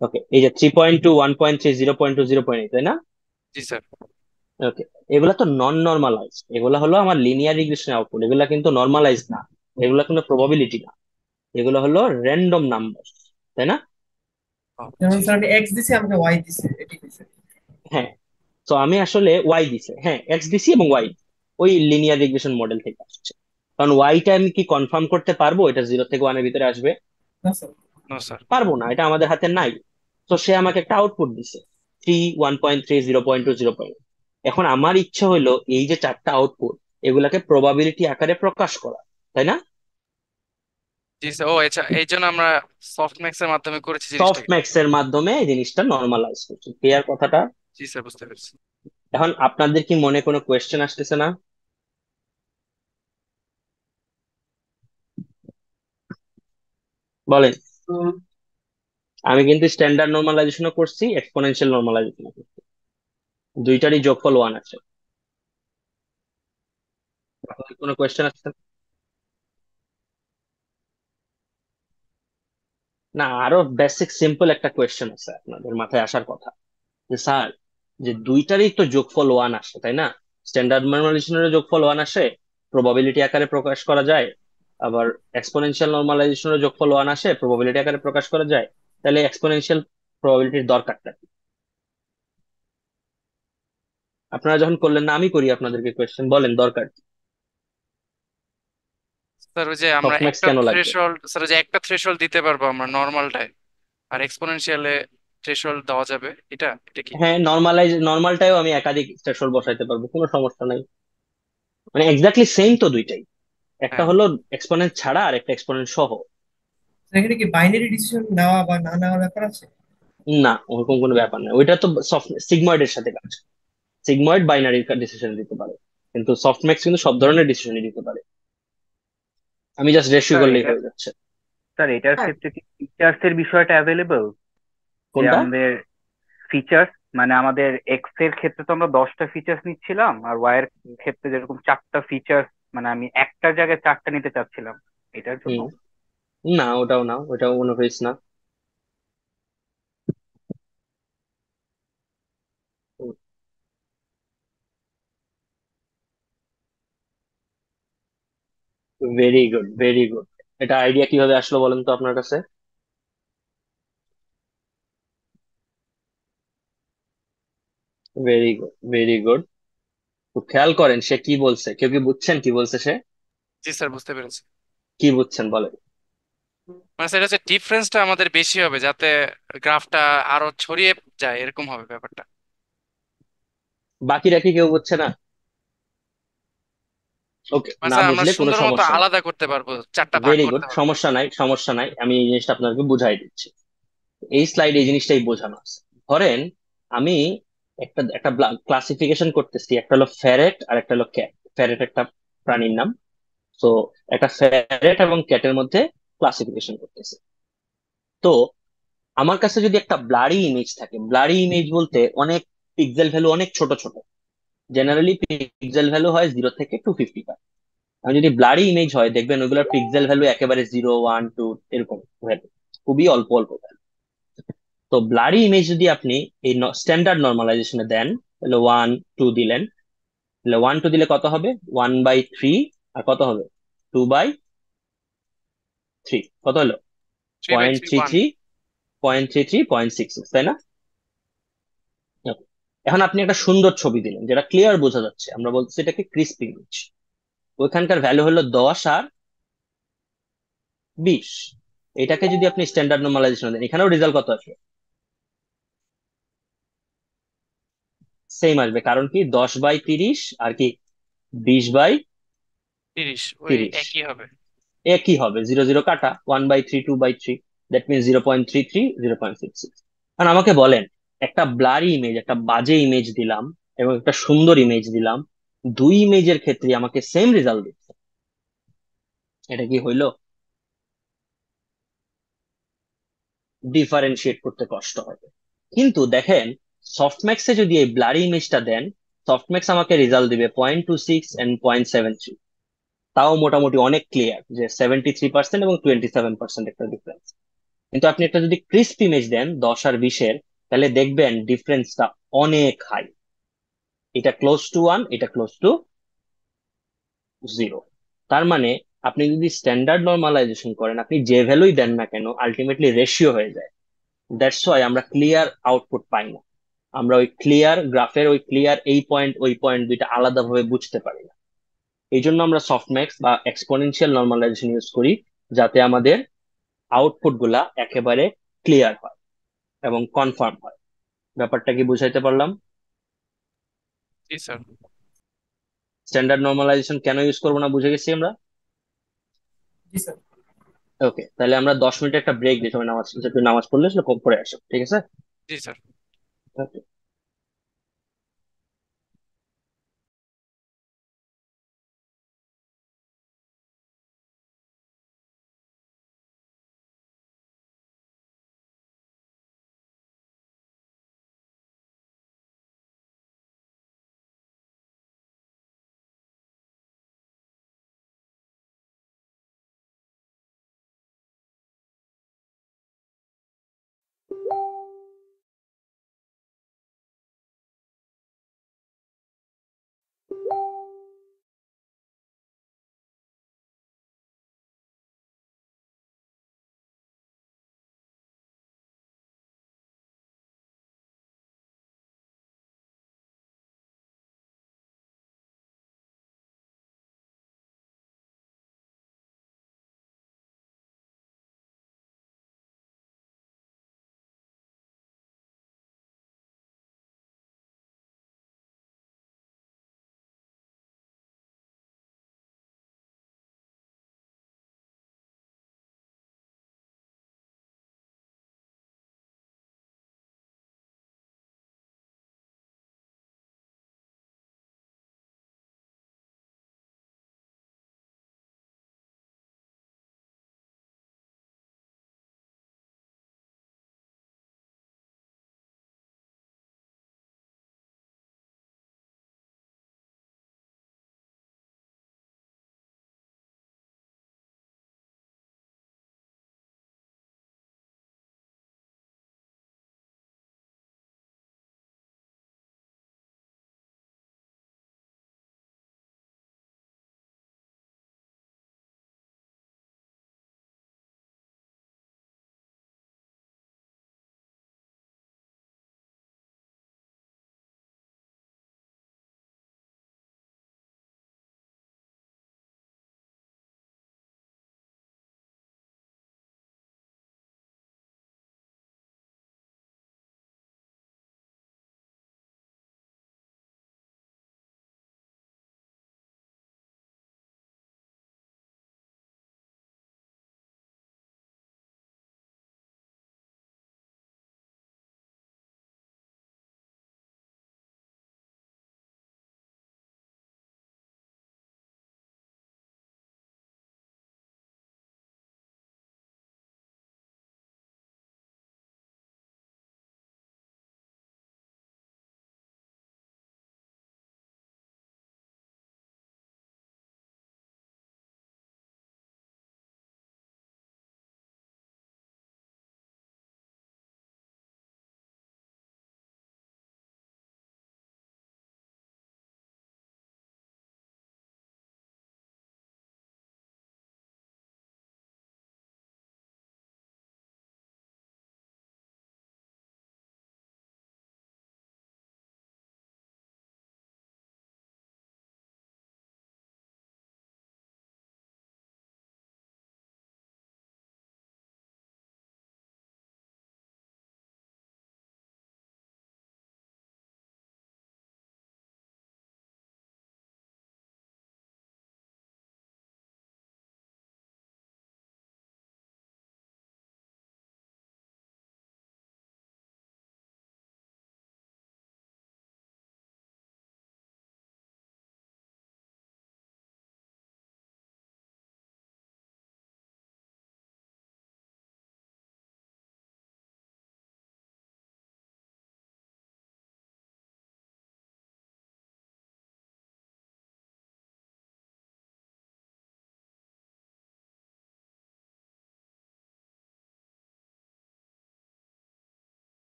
ওকে, এই যে 3.2, 1.3, 0.2, 0.8, তাই না? জি স্যার। ওকে, এগুলা তো নন নর্মালাইজ, এগুলা হলো আমার লিনিয়ার রিগ্রেশন আউটপুট, এগুলা কিন্তু নর্মালাইজ না, এগুলা কিন্তু প্রবাবিলিটি না, এগুলো হলো র্যান্ডম নাম্বার, তাই না? যেমন জি স্যার আমি এক্স দিছি, আমাকে ওয়াই দিছে, এটি কইছে। হ্যাঁ, তো আমি আসলে ওয়াই দিছে, হ্যাঁ এক্স দিছি এবং ওয়াই, ওই লিনিয়ার রিগ্রেশন মডেল থেকে আসছে। কারণ ওয়াইটা আমি কি কনফার্ম করতে পারবো এটা 0 থেকে 1 এর ভিতরে আসবে? না স্যার। No sir. পারবো না, এটা আমাদের হাতে নাই। তো সে আমাকে একটা আউটপুট দিছে, 3, 1.3, 0.2, 0. এখন আমার ইচ্ছা হইলো এই যে চারটা আউটপুট, এগুলাকে প্রবাবিলিটি আকারে প্রকাশ করা, তাই না? জি স্যার। ও আচ্ছা, এই জন্য আমরা সফটম্যাক্স এর মাধ্যমে করেছি জিনিসটাকে। সফটম্যাক্স এর মাধ্যমে এই জিনিসটা নর্মালাইজ করছি। ক্লিয়ার কথাটা? জি স্যার, বুঝতে পেরেছি। এখন আপনাদের কি মনে কোনো কোয়েশ্চেন আসতেছে না? বলেন। আমি কিন্তু স্ট্যান্ডার্ড নর্মালাইজেশনও করছি, এক্সপোনেনশিয়াল নর্মালাইজেশনও করছি, দুইটারই যোগফল 1 আছে। আপনাদের কোনো কোয়েশ্চেন আসছে? না, আরো বেসিক সিম্পল একটা কোয়েশ্চেন আছে আপনাদের মাথায় আসার কথা, যে স্যার, যে দুইটারই তো যোগফল 1 আসে, তাই না? স্ট্যান্ডার্ড নর্মালাইজেশনের যোগফল 1 আসে, প্রবাবিলিটি আকারে প্রকাশ করা যায়। আবার এক্সপোনেনশিয়াল নর্মালাইজেশনের যোগফল 1 আসে, প্রবাবিলিটি আকারে প্রকাশ করা যায়। তাহলে এক্সপোনেনশিয়াল প্রবাবিলিটির দরকারটা কি? আপনারা যখন করলেন না, আমি করি আপনাদেরকে কোয়েশ্চেন, বলেন দরকার কি? স্যার ওই যে আমরা সফটম্যাক্স একটা কেন লাগবে? থ্রেশহোল্ড, স্যার ওই যে একটা থ্রেশহোল্ড দিতে পারবো আমরা নর্মালটায়, আর এক্সপোনেনশিয়ালে থ্রেশহোল্ড দেওয়া যাবে, এটা এটা কি? হ্যাঁ, নর্মালটাও আমি একাধিক থ্রেশহোল্ড বসাইতে পারবো, কোনো সমস্যা নাই। মানে এক্স্যাক্টলি সেম তো দুইটাই, একটা হ্যাঁ। হলো এক্সপোনেন্ট ছাড়া আর একটা এক্সপোনেন্ট সহ। তো এখানে কি বাইনারি ডিসিশন নেওয়া বা না নেওয়ার ব্যাপার আছে? না, ওরকম কোনো ব্যাপার না, ওইটা তো সিগময়েডের সাথে কাজ। সিগময়েড বাইনারি ডিসিশন দিতে পারে, কিন্তু সফটম্যাক্স কিন্তু সব ধরনের ডিসিশনই দিতে পারে। আমি জাস্ট রেশিও স্যার করলেই এটা হয়ে যাচ্ছে। স্যার এটার হ্যাঁ। ক্ষেত্রে কি ফিচার্স এর বিষয়টা অ্যাভেলেবল, যে কোনটা? আমাদের ফিচার্স, মানে আমাদের এক্স এর ক্ষেত্রে তো আমরা 10টা ফিচার্স নিচ্ছিলাম, আর ওয়াই এর ক্ষেত্রে যেরকম 4টা ফিচার্স, মানে আমি একটা জায়গায় 4টা নিতে চাচ্ছিলাম এটার জন্য। হুম। না, ওটাও না, ওটাও কোনো ফেস না। Very good, very good. এটা আইডিয়া কিভাবে আসলো বলেন তো আপনার কাছে? Very good, very good. তো খেয়াল করেন সে কি বলছে, কেউ কি বুঝছেন কি বলছে সে? জি স্যার, বুঝতে পেরেছি। কি বুঝছেন বলেন? মানে সেটা হচ্ছে ডিফারেন্সটা আমাদের বেশি হবে, যাতে গ্রাফটা আরো ছড়িয়ে যায়, এরকম হবে ব্যাপারটা। বাকিরা কি কেউ বুঝছে না? ওকে, মানে না স্যার আমরা বুঝলে কোনো সুন্দর মতো সমস্যা নাই। আলাদা করতে পারবো, চারটা ভাগ ভেরি গুড, করতে পারবো। সমস্যা নাই, সমস্যা নাই, আমি এই জিনিসটা আপনাকে বুঝাই দিচ্ছি। এই স্লাইডে এই জিনিসটাই বোঝানো আছে। ধরেন আমি একটা একটা ক্লাসিফিকেশন করতেছি, একটা হলো ফ্যারেট আর একটা হলো ক্যাট। ফ্যারেট একটা প্রাণীর নাম। তো একটা ফ্যারেট এবং ক্যাটের মধ্যে ক্লাসিফিকেশন করতেছি। তো আমার কাছে যদি একটা ব্লারি ইমেজ থাকে, ব্লারি ইমেজ বলতে অনেক পিক্সেল ভ্যালু অনেক ছোট ছোট, জেনারেলি পিক্সেল ভ্যালু হয় 0 থেকে 255। আমি যদি ব্লারি ইমেজ হয় দেখবেন ওইগুলোর পিক্সেল ভ্যালু একেবারে 0, 1, 2 এরকম value, খুবই অল্প অল্প value। তো ব্লারি ইমেজ যদি আপনি এই স্ট্যান্ডার্ড নর্মালাইজেশনে দেন, তাহলে 1, 2 দিলেন, তাহলে 1, 2 দিলে কত হবে? 1/3। আর কত হবে? 2/3। কত হলো? 3/3 1। 0.33, 0.33, 0.66, তাই না? Okay. এখন আপনি একটা সুন্দর ছবি দিলেন যেটা ক্লিয়ার বোঝা যাচ্ছে, আমরা বলছি এটাকে ক্রিস্প ইমেজ। ওইখানকার ভ্যালু হলো 10 আর 20। এটাকে যদি আপনি স্ট্যান্ডার্ড নর্মালাইজেশন দেন, এখানেও রেজাল্ট কত আসবে? সেম আসবে, কারণ কি 10/30 আর কি 30 ওই 20/30 একই হবে। একই হবে, 0 0 কাটা, 1/3, 2/3, দ্যাট মিনস 0.33, 0.66। কারণ আমাকে বলেন, একটা ব্লারি ইমেজ, একটা বাজে ইমেজ দিলাম এবং একটা সুন্দর ইমেজ দিলাম, দুই ইমেজের ক্ষেত্রে আমাকে সেম রেজাল্ট দিচ্ছে, এটা কি হইলো? ডিফারেন্সিয়েট করতে কষ্ট হবে। কিন্তু দেখেন, সফটম্যাক্সে যদি এই ব্লারি ইমেজটা দেন, সফটম্যাক্স আমাকে রেজাল্ট দিবে 0.26 এন্ড 0.73। তাও মোটামুটি অনেক ক্লিয়ার যে 73% এবং 27% একটা ডিফারেন্স। কিন্তু আপনি একটা যদি ক্রিস্প ইমেজ দেন 10 আর 20-এর, তাহলে দেখবেন ডিফারেন্সটা অনেক হাই। এটা ক্লোজ টু 1, এটা ক্লোজ টু 0। তার মানে আপনি যদি স্ট্যান্ডার্ড নর্মালাইজেশন করেন, আপনি যে ভ্যালুই দেন না কেন আলটিমেটলি রেশিও হয়ে যায়। দ্যাটস ওয়াই আমরা ক্লিয়ার আউটপুট পাই না। আমরা ওই ক্লিয়ার গ্রাফের ওই ক্লিয়ার এই পয়েন্ট ওই পয়েন্ট দুইটা আলাদাভাবে বুঝতে পারি না। এই জন্য আমরা সফটম্যাক্স বা এক্সপোনেনশিয়াল নর্মালাইজেশন ইউজ করি, যাতে আমাদের আউটপুট গুলা একেবারে ক্লিয়ার হয় এবং কনফার্ম হয়। ব্যাপারটা কি বুঝাইতে পারলাম? জি স্যার। স্ট্যান্ডার্ড নর্মালাইজেশন কেন ইউজ করবো না বুঝে গেছি আমরা। জি স্যার। ওকে, তাহলে আমরা 10 মিনিট একটা ব্রেক দিই, সবাই নামাজ, একটু নামাজ পড়লে সেটা পড়ে আসো, ঠিক আছে? জি স্যার। Okay.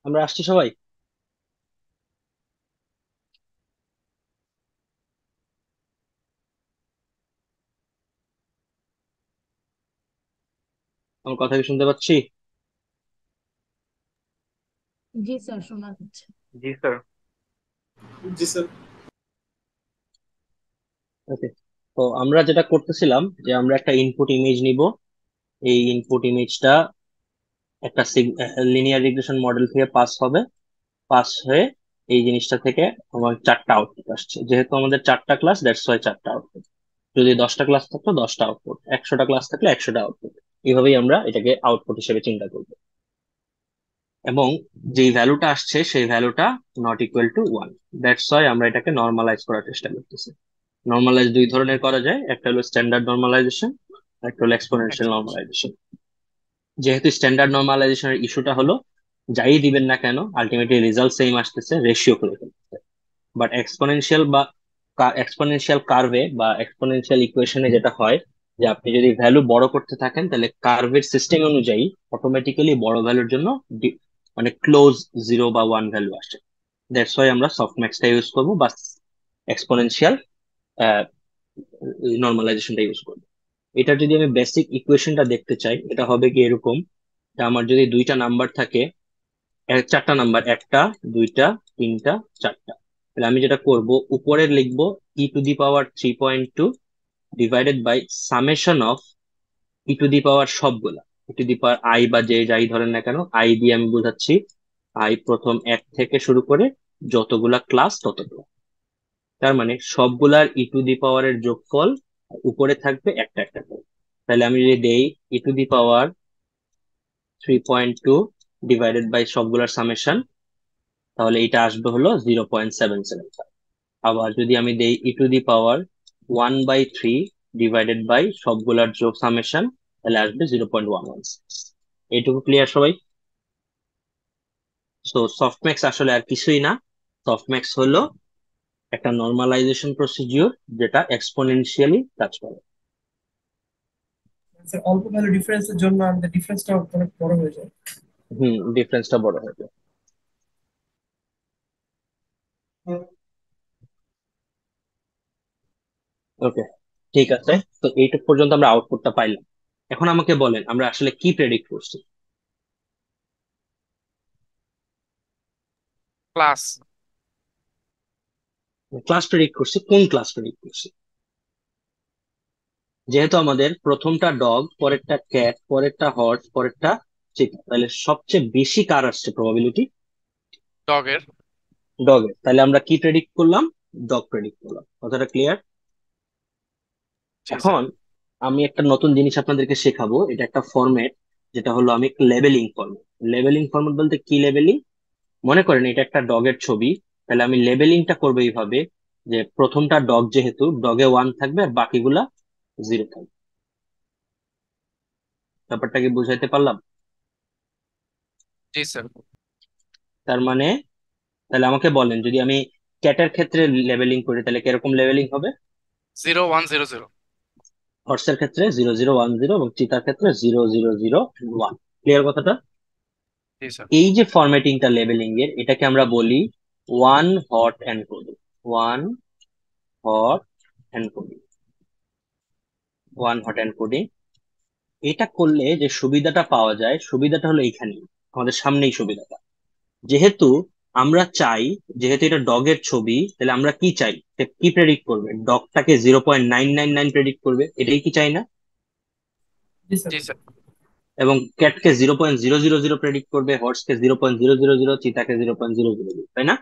আমরা আসছি সবাই। আমার কথা কি শুনতে পাচ্ছি? জি স্যার, শোনা যাচ্ছে। জি স্যার। জি স্যার। ওকে, তো আমরা যেটা করতেছিলাম যে আমরা একটা ইনপুট ইমেজ নিব। এই ইনপুট ইমেজটা একটা লিনিয়ার রিগ্রেশন মডেল থেকে পাস হবে। পাস হয়ে এই জিনিসটা থেকে আমার চারটা আউটপুট আসছে, যেহেতু আমাদের চারটা ক্লাস, দ্যাটস ওয়াই চারটা আউটপুট। যদি 10টা ক্লাস থাকতো 10টা আউটপুট, 100টা ক্লাস থাকলে 100টা আউটপুট। এইভাবেই আমরা এটাকে আউটপুট হিসেবে চিন্তা করবো। এবং যেই ভ্যালুটা আসছে সেই ভ্যালুটা not equal to 1, that's why আমরা এটাকে নর্মালাইজ করার চেষ্টা করতেছি। নর্মালাইজ দুই ধরনের করা যায়, একটা হলো স্ট্যান্ডার্ড নর্মালাইজেশন, একটা হলো এক্সপোনেনশিয়াল নর্মালাইজেশন। যেহেতু স্ট্যান্ডার্ড নর্মালাইজেশনের ইস্যুটা হলো যাই দিবেন না কেন আলটিমেটলি রেজাল্ট সেম আসতেছে, রেশিও করে ফেলতেছে। বাট এক্সপোনেনশিয়াল বা এক্সপোনেনশিয়াল কার্ভে বা এক্সপোনেনশিয়াল ইকুয়েশনে যেটা হয় যে আপনি যদি ভ্যালু বড় করতে থাকেন তাহলে কার্ভের সিস্টেম অনুযায়ী অটোমেটিক্যালি বড় ভ্যালুর জন্য মানে ক্লোজ 0 বা 1 ভ্যালু আসে। দ্যাটস ওয়াই আমরা সফটম্যাক্সটা ইউজ করবো বা এক্সপোনেনশিয়াল নর্মালাইজেশনটা ইউজ করবো। এটা যদি আমি বেসিক ইকুয়েশনটা দেখতে চাই, এটা হবে কি এরকম যে আমার যদি দুইটা নাম্বার থাকে, চারটা নাম্বার, একটা, দুইটা, তিনটা, চারটা, তাহলে আমি যেটা করব উপরে লিখবো e⁻³ divided by summation of e⁻ সবগুলা, e⁻i বা যে যাই ধরেন না কেন, আই দিয়ে আমি বোঝাচ্ছি আই প্রথম এক থেকে শুরু করে যতগুলা ক্লাস ততগুলা। তার মানে সবগুলার e⁻এর যোগফল, উপরে থাকবে একটা একটা করে। তাহলে আমি যদি দেই e⁻³ ডিভাইডেড বাই সবগুলার সামেশন, তাহলে এটা আসবে হলো 0.775। আবার যদি আমি দেই e⁻1/3 ডিভাইডেড বাই সবগুলার যোগ সামেশন, তাহলে আসবে 0.116। এইটুকু ক্লিয়ার সবাই? তো সফটম্যাক্স আসলে আর কিছুই না, সফটম্যাক্স হলো একটা নর্মালাইজেশন প্রসিডিউর যেটা এক্সপোনেনশিয়ালি কাজ করে। স্যার অল্প ভ্যালু ডিফারেন্সের জন্য আমাদের ডিফারেন্সটা অনেক বড় হয়ে যায়। ডিফারেন্সটা বড় হয়ে যায়। ওকে, ঠিক আছে। তো এইটুকু পর্যন্ত আমরা আউটপুটটা পাইলাম। এখন আমাকে বলেন আমরা আসলে কি প্রেডিক্ট করছি? ক্লাস। ক্লাস প্রেডিক্ট করছি। কোন ক্লাস প্রেডিক্ট করছি? যেহেতু আমাদের প্রথমটা ডগ, পরেরটা ক্যাট, পরেরটা হর্স, পরেরটা চিতা, তাহলে সবচেয়ে বেশি কার আসছে প্রবাবিলিটি? ডগের। ডগের। তাহলে আমরা কি প্রেডিক্ট করলাম? ডগ প্রেডিক্ট করলাম। কথাটা ক্লিয়ার? জি স্যার। এখন আমি একটা নতুন জিনিস আপনাদেরকে শেখাবো, এটা একটা ফরম্যাট, যেটা হলো আমি লেবেলিং ফরম্যাট। লেবেলিং ফরম্যাট বলতে কি লেবেলিং? মনে করেন এটা একটা ডগের ছবি, তাহলে আমি লেবেলিংটা করবো এইভাবে যে প্রথমটা ডগ, যেহেতু ডগে 1 থাকবে আর বাকিগুলা 0 থাকবে। ব্যাপারটা কি বুঝাইতে পারলাম? জি স্যার। তার মানে তাহলে আমাকে বলেন যদি আমি ক্যাটের ক্ষেত্রে লেবেলিং করি তাহলে কিরকম লেবেলিং হবে? 0100। হর্সের ক্ষেত্রে 0010 এবং চিতার ক্ষেত্রে 0001। ক্লিয়ার কথাটা? জি স্যার। এই যে ফরম্যাটিংটা লেবেলিং এর, এটাকে আমরা বলি one hot encoding. One hot encoding. One hot encoding. এটা করলে যে সুবিধাটা পাওয়া যায়, সুবিধাটা হলো এইখানেই, আমাদের সামনেই সুবিধাটা। যেহেতু আমরা চাই, যেহেতু এটা ডগের ছবি, তাহলে আমরা কি চাই? সে কি প্রেডিক্ট করবে? ডগটাকে 0.999 প্রেডিক্ট করবে, এটাই কি চাই না? জি স্যার। জি স্যার। এবং ক্যাটকে 0.000 প্রেডিক্ট করবে, হর্সকে 0.000, চিতাকে 0.000, তাই না?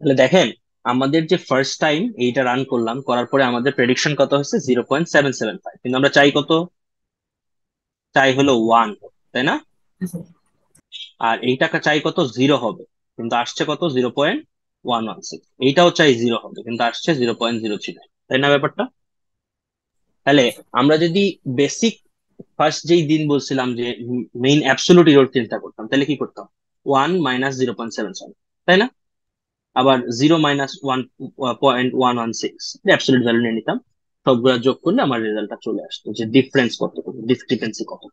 তাহলে দেখেন, আমাদের যে ফার্স্ট টাইম এইটা রান করলাম, করার পরে আমাদের প্রেডিকশন কত হচ্ছে? 0.775। কিন্তু আমরা চাই কত? চাই হলো 1, তাই না? জি স্যার। আর এইটাকে চাই কত? 0 হবে, কিন্তু আসছে কত? 0.116। এইটাও চাই 0 হবে, কিন্তু আসছে 0.039, তাই না ব্যাপারটা? তাহলে হ্যাঁ স্যার। আমরা যদি বেসিক ফার্স্ট যেই দিন বলছিলাম যে মেইন অ্যাবসোলুট এরর চিন্তা করতাম, তাহলে কি করতাম? 1 - 0.77, তাই না? আবার 0 - 1.116 অ্যাবসোলুট ভ্যালু নিয়ে নিতাম, সবগুলা যোগ করলে আমার রেজাল্টটা চলে আসতো যে ডিফারেন্স কতটুকু, ডিসক্রিপেন্সি কত।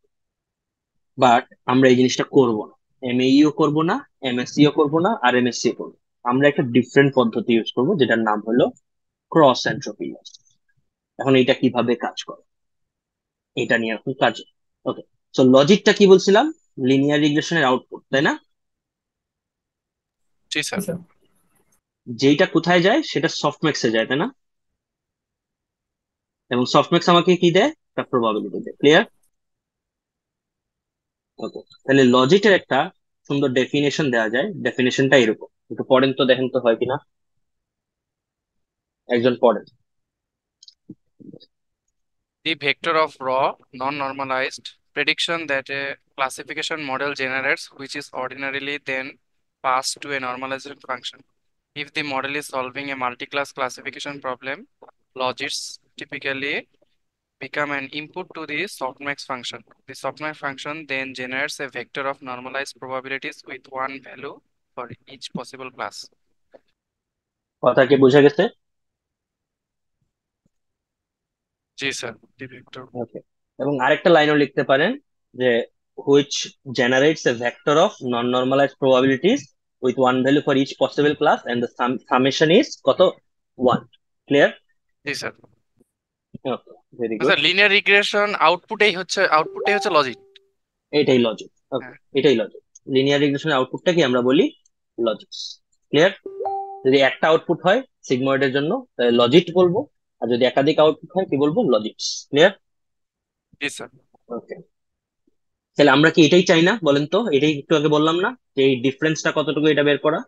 বাট আমরা এই জিনিসটা করব না। এমএইও করব না, এমএসসিও করব না, আর এমএসসিও করব না। আমরা একটা ডিফারেন্ট পদ্ধতি ইউজ করব যেটার নাম হলো ক্রস এন্ট্রপি লস। এখন এটা কিভাবে কাজ করে এটা নিয়ে এখন কাজ। ওকে, সো লজিকটা কি বলছিলাম? লিনিয়ার রিগ্রেশনের আউটপুট, তাই না? জি জি স্যার। স্যার। যেইটা কোথায় যায় সেটা সফটম্যাক্সে যায়, তাই না? এবং সফটম্যাক্স আমাকে কি দেয়? একটা প্রবাবিলিটি দেয়। ক্লিয়ার? ওকে, তাহলে লজিকের একটা সুন্দর ডেফিনেশন দেওয়া যায়। ডেফিনেশনটা এরকম, একটু পড়েন তো, দেখেন তো হয় কিনা, একজন পড়েন। The vector of raw, non-normalized prediction that a classification model generates, which is ordinarily then passed to a normalization function. If the model is solving a multi-class classification problem, logics typically become an input to the softmax function. The softmax function then generates a vector of normalized probabilities with one value for each possible class. কথা কি বোঝা গেছে? জি sir, the vector. ওকে, এবং আরেকটা লাইনও লিখতে পারেন যে which generates a vector of non-normalized probabilities with one value for each possible class and the summation is কত? 1. ক্লিয়ার? জি sir. Okay, very good. Sir linear regression আউটপুটেই হচ্ছে লজিক। এটাই লজিক। ওকে, হ্যাঁ, এটাই লজিক। লিনিয়ার রিগ্রেশনের আউটপুটটা কি আমরা বলি? লজিক্স। ক্লিয়ার? যদি একটা আউটপুট হয় সিগময়েডের জন্য তাহলে লজিক বলবো, আর যদি একাধিক আউটপুট হয় কি বলবো? লজিক্স। ক্লিয়ার? জি স্যার। ওকে, তাহলে আমরা কি এটাই চাই না? বলেন তো, এটাই একটু আগে বললাম না যে এই ডিফারেন্সটা কতটুকু এটা বের করা।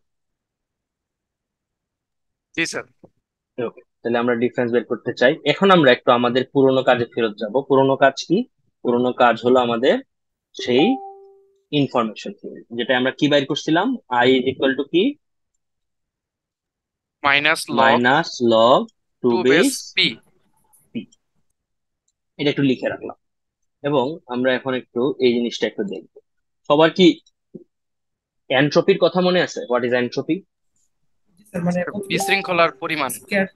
জি স্যার। ওকে, তাহলে আমরা ডিফারেন্স বের করতে চাই। এখন আমরা একটু আমাদের পুরোনো কাজে ফেরত যাব। পুরোনো কাজ কি? পুরোনো কাজ হলো আমাদের সেই ইনফরমেশন থিওরি, যেটা আমরা কি বাইর করছিলাম? আই ইজ ইকুয়াল টু কি? Minus log minus log to to base base P. P. এটা একটু লিখে রাখলাম। এবং আমরা এখন একটু এই জিনিসটা একটু দেখবো। সবার কি এনট্রপির কথা মনে আছে? What is entropy? G sir, মানে প্রথমে বিশৃঙ্খলার পরিমাণ। স্ক্যাট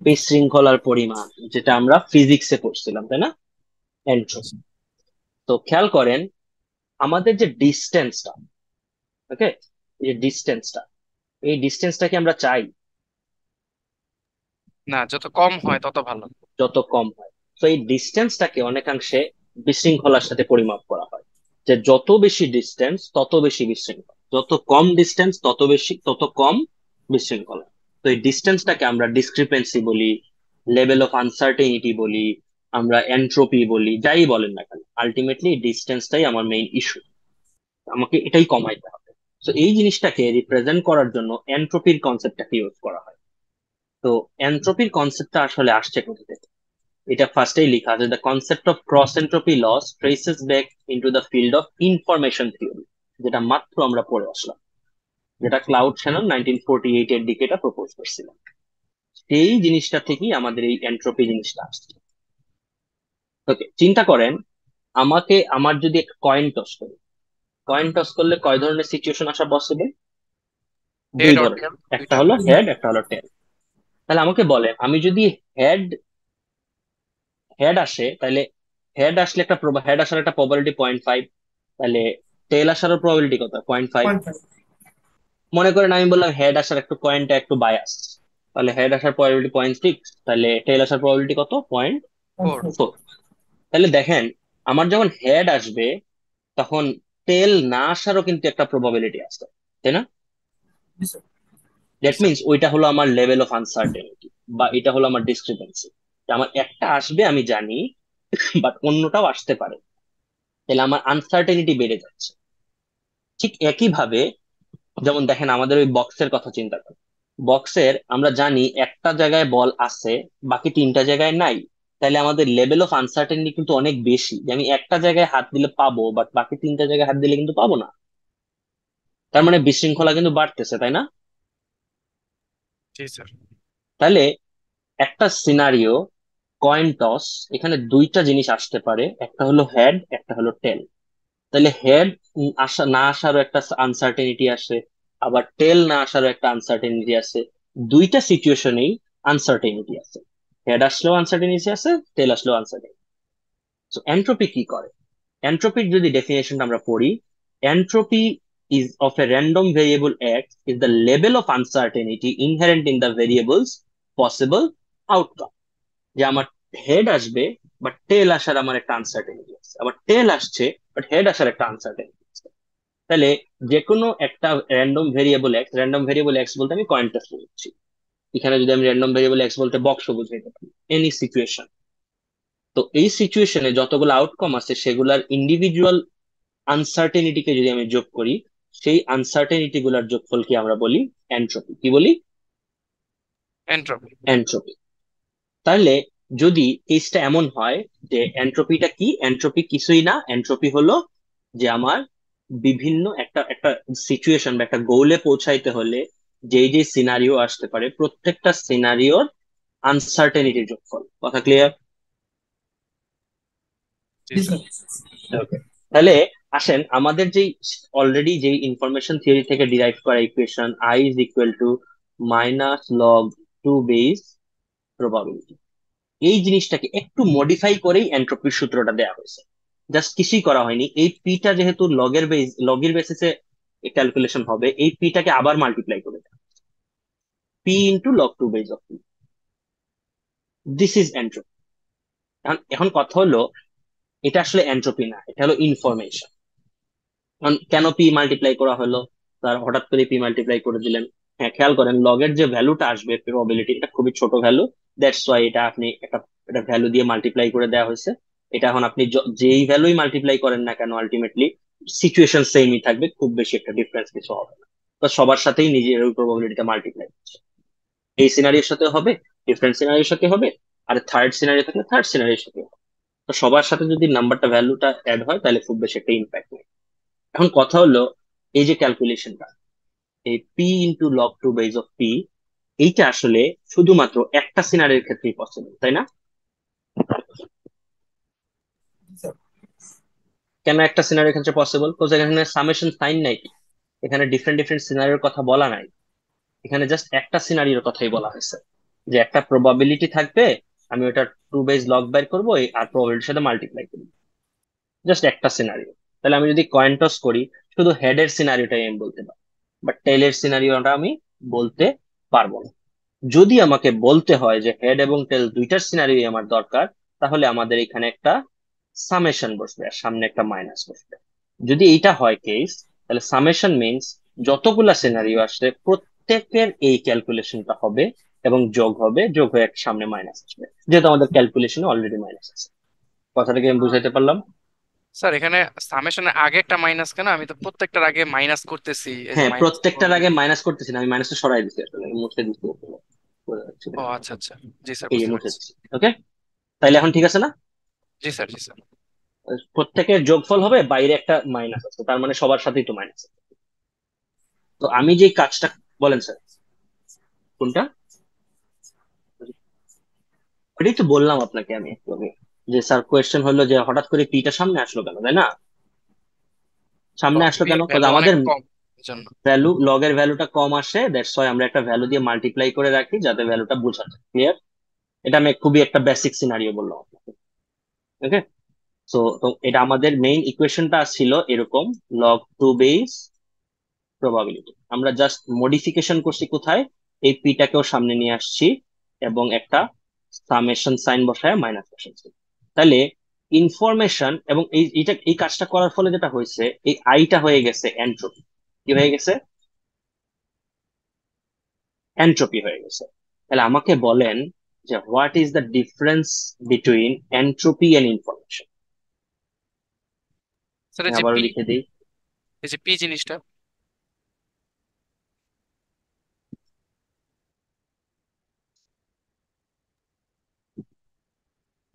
বিশৃঙ্খলার পরিমাণ, যেটা আমরা ফিজিক্সে পড়ছিলাম, তাই না? এনট্রপি। তো খেয়াল করেন আমাদের যে ডিস্টেন্সটা, ওকে, এই ডিস্টেন্সটা, এই ডিস্টেন্সটা কি আমরা চাই? না, যত কম হয় তত ভালো। যত কম হয়। তো এই ডিস্টেন্সটাকে অনেকাংশে বিশৃঙ্খলার সাথে পরিমাপ করা হয়, যে যত বেশি ডিস্টেন্স তত বেশি বিশৃঙ্খলা, যত কম ডিস্টেন্স তত কম বিশৃঙ্খলা। তো এই ডিস্টেন্সটাকে আমরা ডিসক্রিপেন্সি বলি, লেভেল অফ আনসার্টেনিটি বলি, আমরা এনট্রপি বলি, যাই বলেন না কেন, আলটিমেটলি ডিস্টেন্সটাই আমার মেইন ইস্যু। আমাকে এটাই কমাইতে হবে। তো এই জিনিসটাকে রিপ্রেজেন্ট করার জন্য এনট্রপির কনসেপ্টটাকে ইউজ করা হয়। তো এনট্রপির কনসেপ্টটা আসলে আসছে কোথা থেকে? এটা ফার্স্টেই লেখা আছে, the concept of cross entropy loss traces back into the field of information theory, যেটা মাত্র আমরা পড়ে আসলাম, যেটা ক্লাউড শ্যানন 1948 এর দিকে এটা প্রপোজ করছিলাম। সেই জিনিসটা থেকেই আমাদের এই এন্ট্রপি জিনিসটা আসছে। ওকে, চিন্তা করেন আমার যদি একটা কয়েন টস করি, কয়েন টস করলে কয় ধরনের সিচুয়েশন আসা পসিবল? দুই হেড অর ধরনের, টেল, একটা দুইটা হলো হয়। হেড, একটা হলো টেল। তাহলে আমাকে বলেন আমি যদি হেড হেড আসে, তাহলে হেড আসার একটা প্রবাবিলিটি 0.5, তাহলে টেল আসারও প্রবাবিলিটি কত? 0.5। 0.5। মনে করেন আমি বললাম হেড আসার একটু পয়েন্টটা একটু বায়াস, তাহলে হেড আসার প্রবাবিলিটি 0.6, তাহলে টেল আসার প্রবাবিলিটি কত? 4। 0.4। তাহলে দেখেন আমার যখন হেড আসবে তখন টেল না আসারও কিন্তু একটা প্রবাবিলিটি আছে, তাই না? জি স্যার। জি দ্যাট স্যার। মিনস ওইটা হলো আমার লেভেল অফ আনসার্টেনিটি, বা এটা হলো আমার ডিসক্রিপেন্সি। আমার একটা আসবে আমি জানি, বাট অন্যটাও আসতে পারে, তাহলে আমার আনসার্টেনিটি বেড়ে যাচ্ছে। ঠিক একইভাবে যেমন দেখেন আমাদের ওই বক্সের কথা চিন্তা করেন। বক্সের আমরা জানি একটা জায়গায় বল আছে, বাকি তিনটা জায়গায় নাই, তাহলে আমাদের লেভেল অফ আনসার্টেনিটি কিন্তু অনেক বেশি, যে আমি একটা জায়গায় হাত দিলে পাবো বাট বাকি তিনটা জায়গায় হাত দিলে কিন্তু পাবো না। তার মানে বিশৃঙ্খলা কিন্তু বাড়তেছে, তাই না? জি স্যার। তাহলে একটা সিনারিও, কয়েন টস, এখানে দুইটা জিনিস আসতে পারে, একটা হলো হেড, একটা হলো টেল। তাহলে হেড আসা না আসারও একটা আনসার্টেনিটি আসে, আবার টেল না আসারও একটা আনসার্টেনিটি আছে। দুইটা সিচুয়েশনেই আনসার্টেনিটি আছে, হেড আসলেও আনসার্টেনিটি আছে, টেল আসলেও আনসার্টেনিটি। তো এন্ট্রপি কি করে? এন্ট্রপির যদি ডেফিনেশনটা আমরা পড়ি, entropy is of a random variable x is the level of uncertainty inherent in the variable's possible outcome. যে আমার হেড আসবে বাট টেল আসার আমার একটা আনসার্টেনিটি আছে, আবার টেল আসছে বাট হেড আসার একটা আনসার্টেনিটি আছে। তাহলে যে কোনো একটা র্যান্ডম ভেরিয়েবল এক্স বলতে আমি কয়েন টস বলছি। এখানে যদি আমি র্যান্ডম ভেরিয়েবল এক্স বলতে বক্স বুঝাইতে পারি, এনি সিচুয়েশন। তো এই সিচুয়েশনে যতগুলো আউটকাম আছে সেগুলার ইন্ডিভিজুয়াল আনসার্টেনিটিকে যদি আমি যোগ করি, সেই আনসার্টেনিটি গুলার যোগফলকে আমরা বলি এন্ট্রপি। কি বলি? এন্ট্রপি। এন্ট্রপি। তাহলে যদি কেসটা এমন হয় যে এন্ট্রপিটা কি, এন্ট্রপি কিছুই না, এন্ট্রপি হলো যে আমার বিভিন্ন একটা একটা সিচুয়েশন বা একটা গোলে পৌঁছাইতে হলে যে যে সিনারিও আসতে পারে প্রত্যেকটা সিনারিওর আনসার্টেনিটির যোগফল। কথা ক্লিয়ার? জি জি স্যার। স্যার। ওকে, তাহলে আসেন আমাদের যেই অলরেডি যেই ইনফরমেশন থিওরি থেকে ডিরাইভ করা equation I is equal to minus log 2 base probability, এই জিনিসটাকে একটু মডিফাই করেই এন্ট্রপির সূত্রটা দেওয়া হয়েছে। জাস্ট কিছুই করা হয়নি। এই পিটা যেহেতু লগের বেসিসে ক্যালকুলেশন হবে, এই পিটাকে আবার মাল্টিপ্লাই করে দেওয়া, P into log 2 base of P. This is entropy. এখন কথা হলো এটা আসলে এন্ট্রপি না, এটা হলো ইনফরমেশন। কেন পি মাল্টিপ্লাই করা হলো? তার হঠাৎ করে পি মাল্টিপ্লাই করে দিলেন। হ্যাঁ, খেয়াল করেন লগের যে ভ্যালুটা আসবে প্রবাবিলিটি, এটা খুবই ছোট ভ্যালু, দ্যাটস ওয়াই এটা আপনি একটা ভ্যালু দিয়ে মাল্টিপ্লাই করে দেওয়া হয়েছে। এটা এখন আপনি যেই ভ্যালুই মাল্টিপ্লাই করেন না কেন আলটিমেটলি সিচুয়েশন সেমই থাকবে, খুব বেশি একটা ডিফারেন্স কিছু হবে না। তো সবার সাথেই নিজের ওই প্রবাবিলিটিটা মাল্টিপ্লাই করছে। এই সিনারিওর সাথে হবে, ডিফারেন্ট সিনারিওর সাথে হবে, আর থার্ড সিনারিও থাকলে থার্ড সিনারিওর সাথে হবে। তো সবার সাথে যদি নাম্বারটা ভ্যালুটা অ্যাড হয় তাহলে খুব বেশি একটা ইম্প্যাক্ট নেই। এখন কথা হলো এই যে ক্যালকুলেশনটা, এই P into log 2 base of P, এইটা আসলে শুধুমাত্র একটা সিনারির ক্ষেত্রেই পসিবল, তাই না? জি স্যার। কেন একটা সিনারির ক্ষেত্রে পসিবল? বিকজ এখানে সামেশন সাইন নাই, এখানে ডিফারেন্ট ডিফারেন্ট সিনারিওর কথা বলা নাই, এখানে জাস্ট একটা সিনারিওর কথাই বলা হয়েছে যে একটা প্রবাবিলিটি থাকবে, আমি ওটা 2 বেস লগ বের করবো আর প্রবাবিলিটির সাথে মাল্টিপ্লাই করবো, জাস্ট একটা সিনারিও। তাহলে আমি যদি কয়েন টস করি শুধু হেডের সিনারিওটাই আমি বলতে পারবো, বাট টেলের সিনারিওটা আমি বলতে পারবো না। যদি আমাকে বলতে হয় যে হেড এবং টেল দুইটার সিনারিও আমার দরকার, তাহলে আমাদের এখানে একটা সামেশন বসবে আর সামনে একটা মাইনাস বসবে। যদি এইটা হয় কেস, তাহলে সামেশন মিনস যতগুলা সিনারিও আসছে প্রত্যেকের এই ক্যালকুলেশনটা হবে এবং যোগ হবে, যোগ হয়ে একটা সামনে মাইনাস আসবে, যেহেতু আমাদের ক্যালকুলেশনে অলরেডি মাইনাস আছে। কথাটাকে আমি বুঝাইতে পারলাম? স্যার এখানে সামেশনের আগে একটা মাইনাস কেন? আমি তো প্রত্যেকটার আগে মাইনাস করতেছি, এই যে হ্যাঁ, মাইনাস। প্রত্যেকটার আগে মাইনাস করতেছি না, আমি মাইনাসটা সরাই দিচ্ছি, আসলে আমি মুছে দিচ্ছি, বোঝা যাচ্ছে ও না। আচ্ছা আচ্ছা, জি স্যার, এই যে বুঝতে মুছে পারছি। দিচ্ছি। ওকে, তাইলে এখন ঠিক আছে না? জি স্যার, জি স্যার। প্রত্যেকের যোগফল হবে, বাইরে একটা মাইনাস আছে, তার মানে সবার সাথেই তো মাইনাস আছে। তো আমি যে কাজটা, বলেন স্যার কোনটা? ওটাই তো বললাম আপনাকে আমি একটু আগে, যে স্যার কোয়েশ্চেন হলো যে হঠাৎ করে পিটা সামনে আসলো কেন, তাই না? সামনে আসলো পি কেন? এর কারণ ভ্যালু অনেক আমাদের কম, এজন্য। লগের ভ্যালুটা কম আসে, দ্যাটস ওয়াই আমরা একটা ভ্যালু দিয়ে মাল্টিপ্লাই করে রাখি যাতে ভ্যালুটা বোঝা যায়। ক্লিয়ার? এটা আমি খুবই একটা বেসিক সিনারিও বললাম আপনাকে। ওকে, তো এটা আমাদের মেইন ইকুয়েশনটা ছিল এরকম, লগ 2 বেস প্রবাবিলিটি। আমরা জাস্ট মডিফিকেশন করছি কোথায়, এই পিটাকেও সামনে নিয়ে আসছি এবং একটা সামেশন সাইন বসায় মাইনাস বসাচ্ছি। তাহলে ইনফরমেশন এবং এই কাজটা করার ফলে যেটা হয়েছে, এই আইটা হয়ে গেছে এন্ট্রপি। কি হয়ে গেছে? এন্ট্রপি হয়ে গেছে। তাহলে আমাকে বলেন যে what is the difference between entropy and information? Sir এই যে আবারও পি, লিখে দিই। এই যে পি জিনিসটা,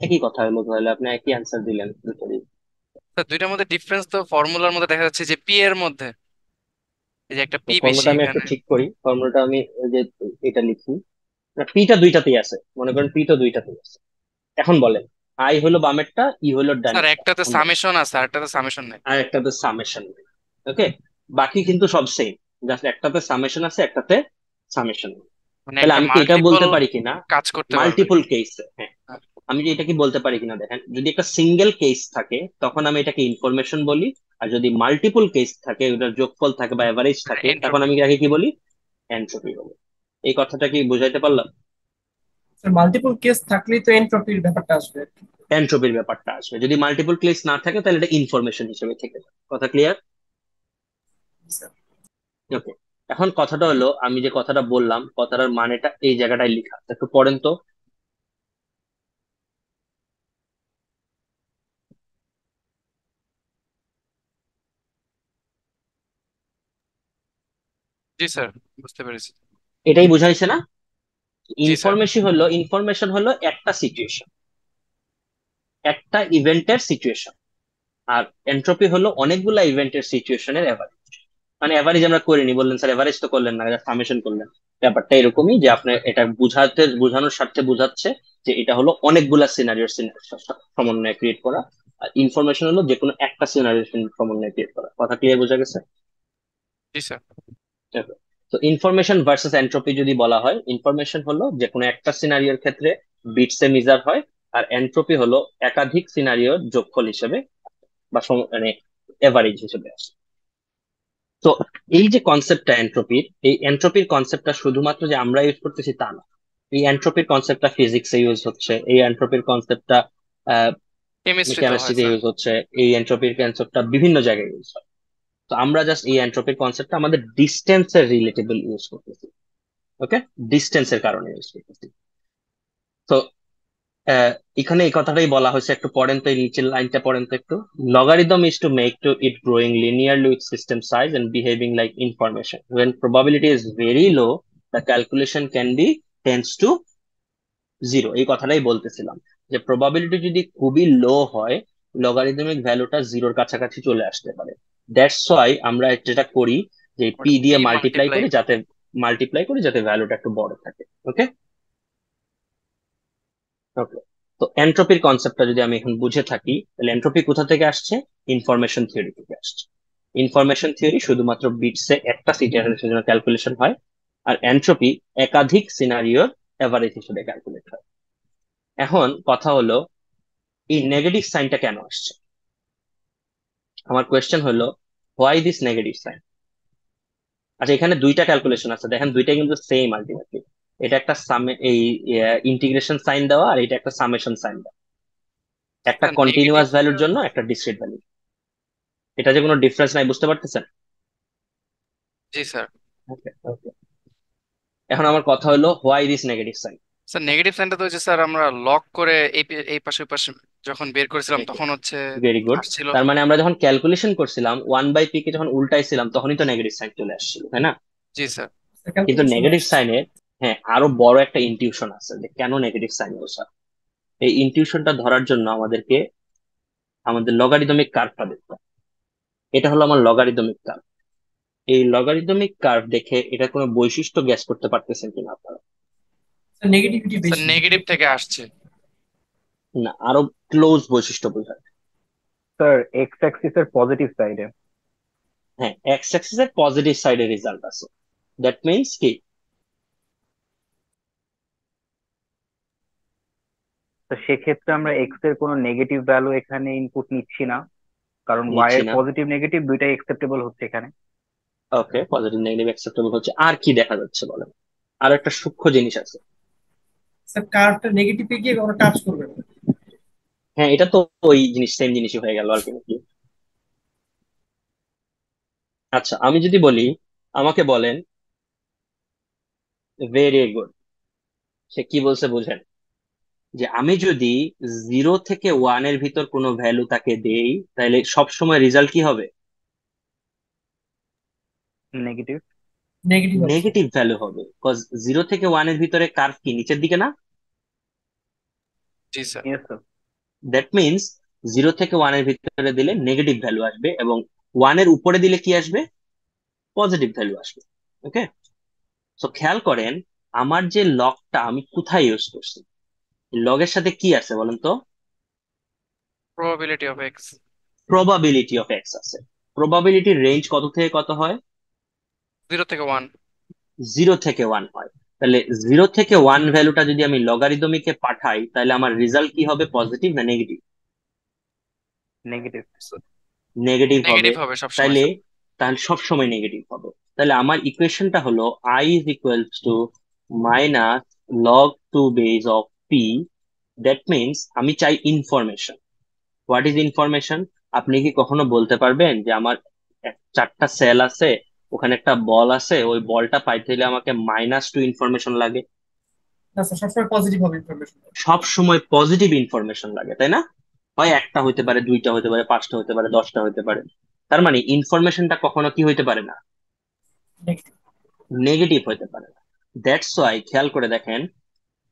একই কথা হলো, তাহলে আপনি একই অ্যান্সার দিলেন দুটোরই। স্যার দুইটার মধ্যে ডিফারেন্স তো ফর্মুলার মধ্যে দেখা যাচ্ছে যে পি এর মধ্যে এই যে একটা তো পি বেশি ফর্মুলাটা আমি একটু এখানে। ঠিক করি, ফর্মুলাটা আমি ওই যে এটা লিখি, পিটা দুইটাতেই আছে, মনে করেন পিটা দুইটাতেই আছে। এখন বলেন আই হলো বামেরটা, ই হলো স্যার ডানেরটা, একটাতে এখন বলেন। সামেশন আছে আর একটাতে সামেশন নেই। আর একটাতে সামেশন। ওকে, বাকি কিন্তু সব সেম, জাস্ট একটাতে সামেশন আছে একটাতে সামেশন। মানে তাহলে একটা আমি কি এটা মাল্টিপল বলতে পারি কিনা কাজ করতে পারবে। মাল্টিপল কেস, হ্যাঁ, হ্যাঁ। আমি যে এটা কি বলতে পারি কিনা দেখেন, যদি একটা সিঙ্গেল কেস থাকে তখন আমি এটাকে ইনফরমেশন বলি, আর যদি মাল্টিপল কেস থাকে, ওটার যোগফল থাকে বা এভারেজ থাকে, তখন এন্ট্রপি। আমি এটাকে কি বলি? এনট্রপি বলি। এই কথাটা কি বুঝাইতে পারলাম? স্যার মাল্টিপল কেস থাকলেই তো এনট্রপির ব্যাপারটা আসবে আর কি। এনট্রপির ব্যাপারটা আসবে, যদি মাল্টিপল কেস না থাকে তাহলে এটা ইনফরমেশন হিসেবে থেকে যাবে। কথা ক্লিয়ার? Sir okay. এখন কথাটা হলো, আমি যে কথাটা বললাম কথাটার মানেটা এই জায়গাটায় লেখা আছে। একটু পড়েন তো। জি স্যার, বুঝতে পেরেছি। এটাই বুঝাইছে না? জি স্যার। ইনফরমেশন হলো একটা সিচুয়েশন, একটা ইভেন্টের সিচুয়েশন, আর এন্ট্রপি হলো অনেকগুলা ইভেন্টের সিচুয়েশনের এভারেজ। মানে এভারেজ আমরা করিনি, বললেন স্যার এভারেজ তো করলেন না, সামেশন করলেন। ব্যাপারটা এরকমই যে আপনি এটা বোঝানোর স্বার্থে বোঝাচ্ছে যে এটা হলো অনেকগুলা সিনারিওর সমন্বয়ে ক্রিয়েট করা, আর ইনফরমেশন হলো যে কোনো একটা সিনারিওর সমন্বয়ে ক্রিয়েট করা। কথা ক্লিয়ার বোঝা গেছে? জি স্যার। তো ইনফরমেশন ভার্সেস এন্ট্রপি যদি বলা হয়, ইনফরমেশন হলো যে কোনো একটা সিনারিওর ক্ষেত্রে বিটসে মেজার হয়, আর এন্ট্রপি হলো একাধিক সিনারিওর যোগফল হিসেবে বা মানে এভারেজ হিসেবে আসে। তো এই যে কনসেপ্টটা এন্ট্রপির, এই এন্ট্রপির কনসেপ্টটা শুধুমাত্র যে আমরা ইউজ করতেছি তা না। এই এন্ট্রপির কনসেপ্টটা ফিজিক্সে ইউজ হচ্ছে, এই এন্ট্রপির কনসেপ্টটা কেমিস্ট্রিতে হয় কেমিস্ট্রিতে স্যার। ইউজ হচ্ছে, এই এন্ট্রপির কনসেপ্টটা বিভিন্ন জায়গায় ইউজ হয়। তো আমরা জাস্ট এই এন্ট্রপির কনসেপ্টটা আমাদের ডিস্টেন্সের রিলেটেবল ইউজ করতেছি। ওকে, ডিস্টেন্সের কারণে ইউজ করতেছি। তো আহ, এখানে এই কথাটাই বলা হয়েছে। একটু পড়েন তো, এই নিচের লাইনটা পড়েন তো একটু। Logarithm is to make to it growing linearly with system size and behaving like information. When probability is very low, the calculation can be tends to zero. এই কথাটাই বলতেছিলাম, যে প্রবাবিলিটি যদি খুবই লো হয়, লগারিদমিক ভ্যালুটা জিরোর কাছাকাছি চলে আসতে পারে। দ্যাটস ওয়াই আমরা যেটা করি, যে পি পি দিয়ে মাল্টিপ্লাই। মাল্টিপ্লাই করি যাতে ভ্যালুটা একটু বড় থাকে। ওকে ওকে। তো এন্ট্রপির কনসেপ্টটা যদি আমি এখন বুঝে থাকি, তাহলে এন্ট্রপি কোথা থেকে আসছে? ইনফরমেশন থিওরি থেকে আসছে। ইনফরমেশন থিওরি শুধুমাত্র বিটসে একটা সিনারিওর জন্য ক্যালকুলেশন হয়, আর এন্ট্রপি একাধিক সিনারিওর এভারেজ হিসেবে ক্যালকুলেট হয়। এখন কথা হলো, এই নেগেটিভ সাইনটা কেন আসছে? আমার কোয়েশ্চেন হলো, হোয়াই দিস নেগেটিভ সাইন? আচ্ছা, এখানে দুইটা ক্যালকুলেশন আছে, দেখেন দুইটা কিন্তু সেম আলটিমেটলি। এটা একটা এই ইন্টিগ্রেশন সাইন দেওয়া, আর এটা একটা সামেশন সাইন দেওয়া। একটা স্যার নেগেটিভ। কন্টিনিউয়াস ভ্যালুর জন্য, একটা ডিসক্রিট ভ্যালু। এটা যে কোনো ডিফারেন্স নাই, বুঝতে পারতেছেন? জি স্যার। Okay okay. এখন আমার কথা হলো, why this negative sign? Sir negative সাইনটা তো হচ্ছে স্যার আমরা লক করে এই পাশে ওই পাশে যখন বের করেছিলাম তখন হচ্ছে ভেরি গুড। আসছিল। তার মানে আমরা যখন ক্যালকুলেশন করছিলাম 1/p কে যখন উল্টাইছিলাম, তখনই তো নেগেটিভ সাইন চলে আসছিল, তাই না? জি স্যার। কিন্তু ক্যালকুলেশনে নেগেটিভ আসছে। সাইনের, হ্যাঁ, আরো বড় একটা ইনটিউশন আছে যে কেন নেগেটিভ সাইন বসা। এই ইনটিউশনটা ধরার জন্য আমাদেরকে আমাদের লগারিদমিক কার্ভটা দেখতে হবে। এটা হলো আমার লগারিদমিক কার্ভ। এই লগারিদমিক কার্ভ দেখে এটা কোনো বৈশিষ্ট্য গ্যাস করতে পারতেছেন কিনা আপনারা? নেগেটিভিটি স্যার বেশি। নেগেটিভ থেকে আসছে। না, আরো ক্লোজ বৈশিষ্ট্য বোঝায়। স্যার এক্স অ্যাক্সিস এর পজিটিভ সাইডে। হ্যাঁ, এক্স অ্যাক্সিস এর পজিটিভ সাইডে রেজাল্ট আছে। দ্যাট মিনস কি? তো সেক্ষেত্রে আমরা এক্স এর কোনো নেগেটিভ ভ্যালু এখানে ইনপুট নিচ্ছি না, কারণ ওয়াই নিচ্ছি এর না। পজিটিভ নেগেটিভ দুইটাই অ্যাকসেপ্টেবল হচ্ছে এখানে। ওকে, পজিটিভ নেগেটিভ অ্যাকসেপ্টেবল হচ্ছে। আর কি দেখা যাচ্ছে বলেন? আর একটা সূক্ষ্ম জিনিস আছে। স্যার কার্ভটা নেগেটিভে গিয়ে ওরা টাচ করবে না। হ্যাঁ, এটা তো ওই জিনিস, সেম জিনিসই হয়ে গেল আলটিমেটলি। আচ্ছা, আমি যদি বলি, আমাকে বলেন, ভেরি গুড, সে কি বলছে বুঝেন, যে আমি যদি 0 থেকে 1 এর ভিতর কোনো ভ্যালু তাকে দেই, তাহলে সব সময় রেজাল্ট কি হবে? Negative. Negative option. Negative value হবে, বিকজ 0 থেকে 1 এর ভিতরে কার্ভ কি নিচের দিকে না? জি sir. Yes sir. That means 0 থেকে 1 এর ভিতরে দিলে নেগেটিভ ভ্যালু আসবে, এবং 1 এর উপরে দিলে কি আসবে? পজিটিভ ভ্যালু আসবে। ওকে। তো খেয়াল করেন, আমার যে লগটা আমি কোথায় ইউজ করছি, লগের সাথে কি আছে বলেন তো? Probability of x. Probability of x আছে। প্রবাবিলিটির রেঞ্জ কত থেকে কত হয়? 0 থেকে 1। 0 থেকে 1 হয়। তাহলে 0 থেকে 1 ভ্যালুটা যদি আমি লগারিদমিকে পাঠাই তাহলে আমার রেজাল্ট কি হবে, পজিটিভ না নেগেটিভ? নেগেটিভ। নেগেটিভ হবে। নেগেটিভ হবে সবসময় তাহলে স্যার। তাহলে সবসময় নেগেটিভ হবে। তাহলে আমার ইকুয়েশনটা হলো i is equals to minus log 2 base of P. That means আমি চাই ইনফরমেশন। What is information? আপনি কি কখনো বলতে পারবেন যে আমার 4টা সেল আছে, ওখানে একটা বল আছে, ওই বলটা পাইতে হলে আমাকে -2 ইনফরমেশন লাগে? না স্যার, সবসময় পজিটিভ হবে ইনফরমেশন। সব সময় পজিটিভ ইনফরমেশন লাগে, তাই না? হয় একটা হইতে পারে, 2টা হইতে পারে, 5টা হইতে পারে, 10টা হইতে পারে। তার মানে ইনফরমেশনটা কখনো কি হইতে পারে না, নেগেটিভ হইতে পারে না। দ্যাটস ওয়াই খেয়াল করে দেখেন,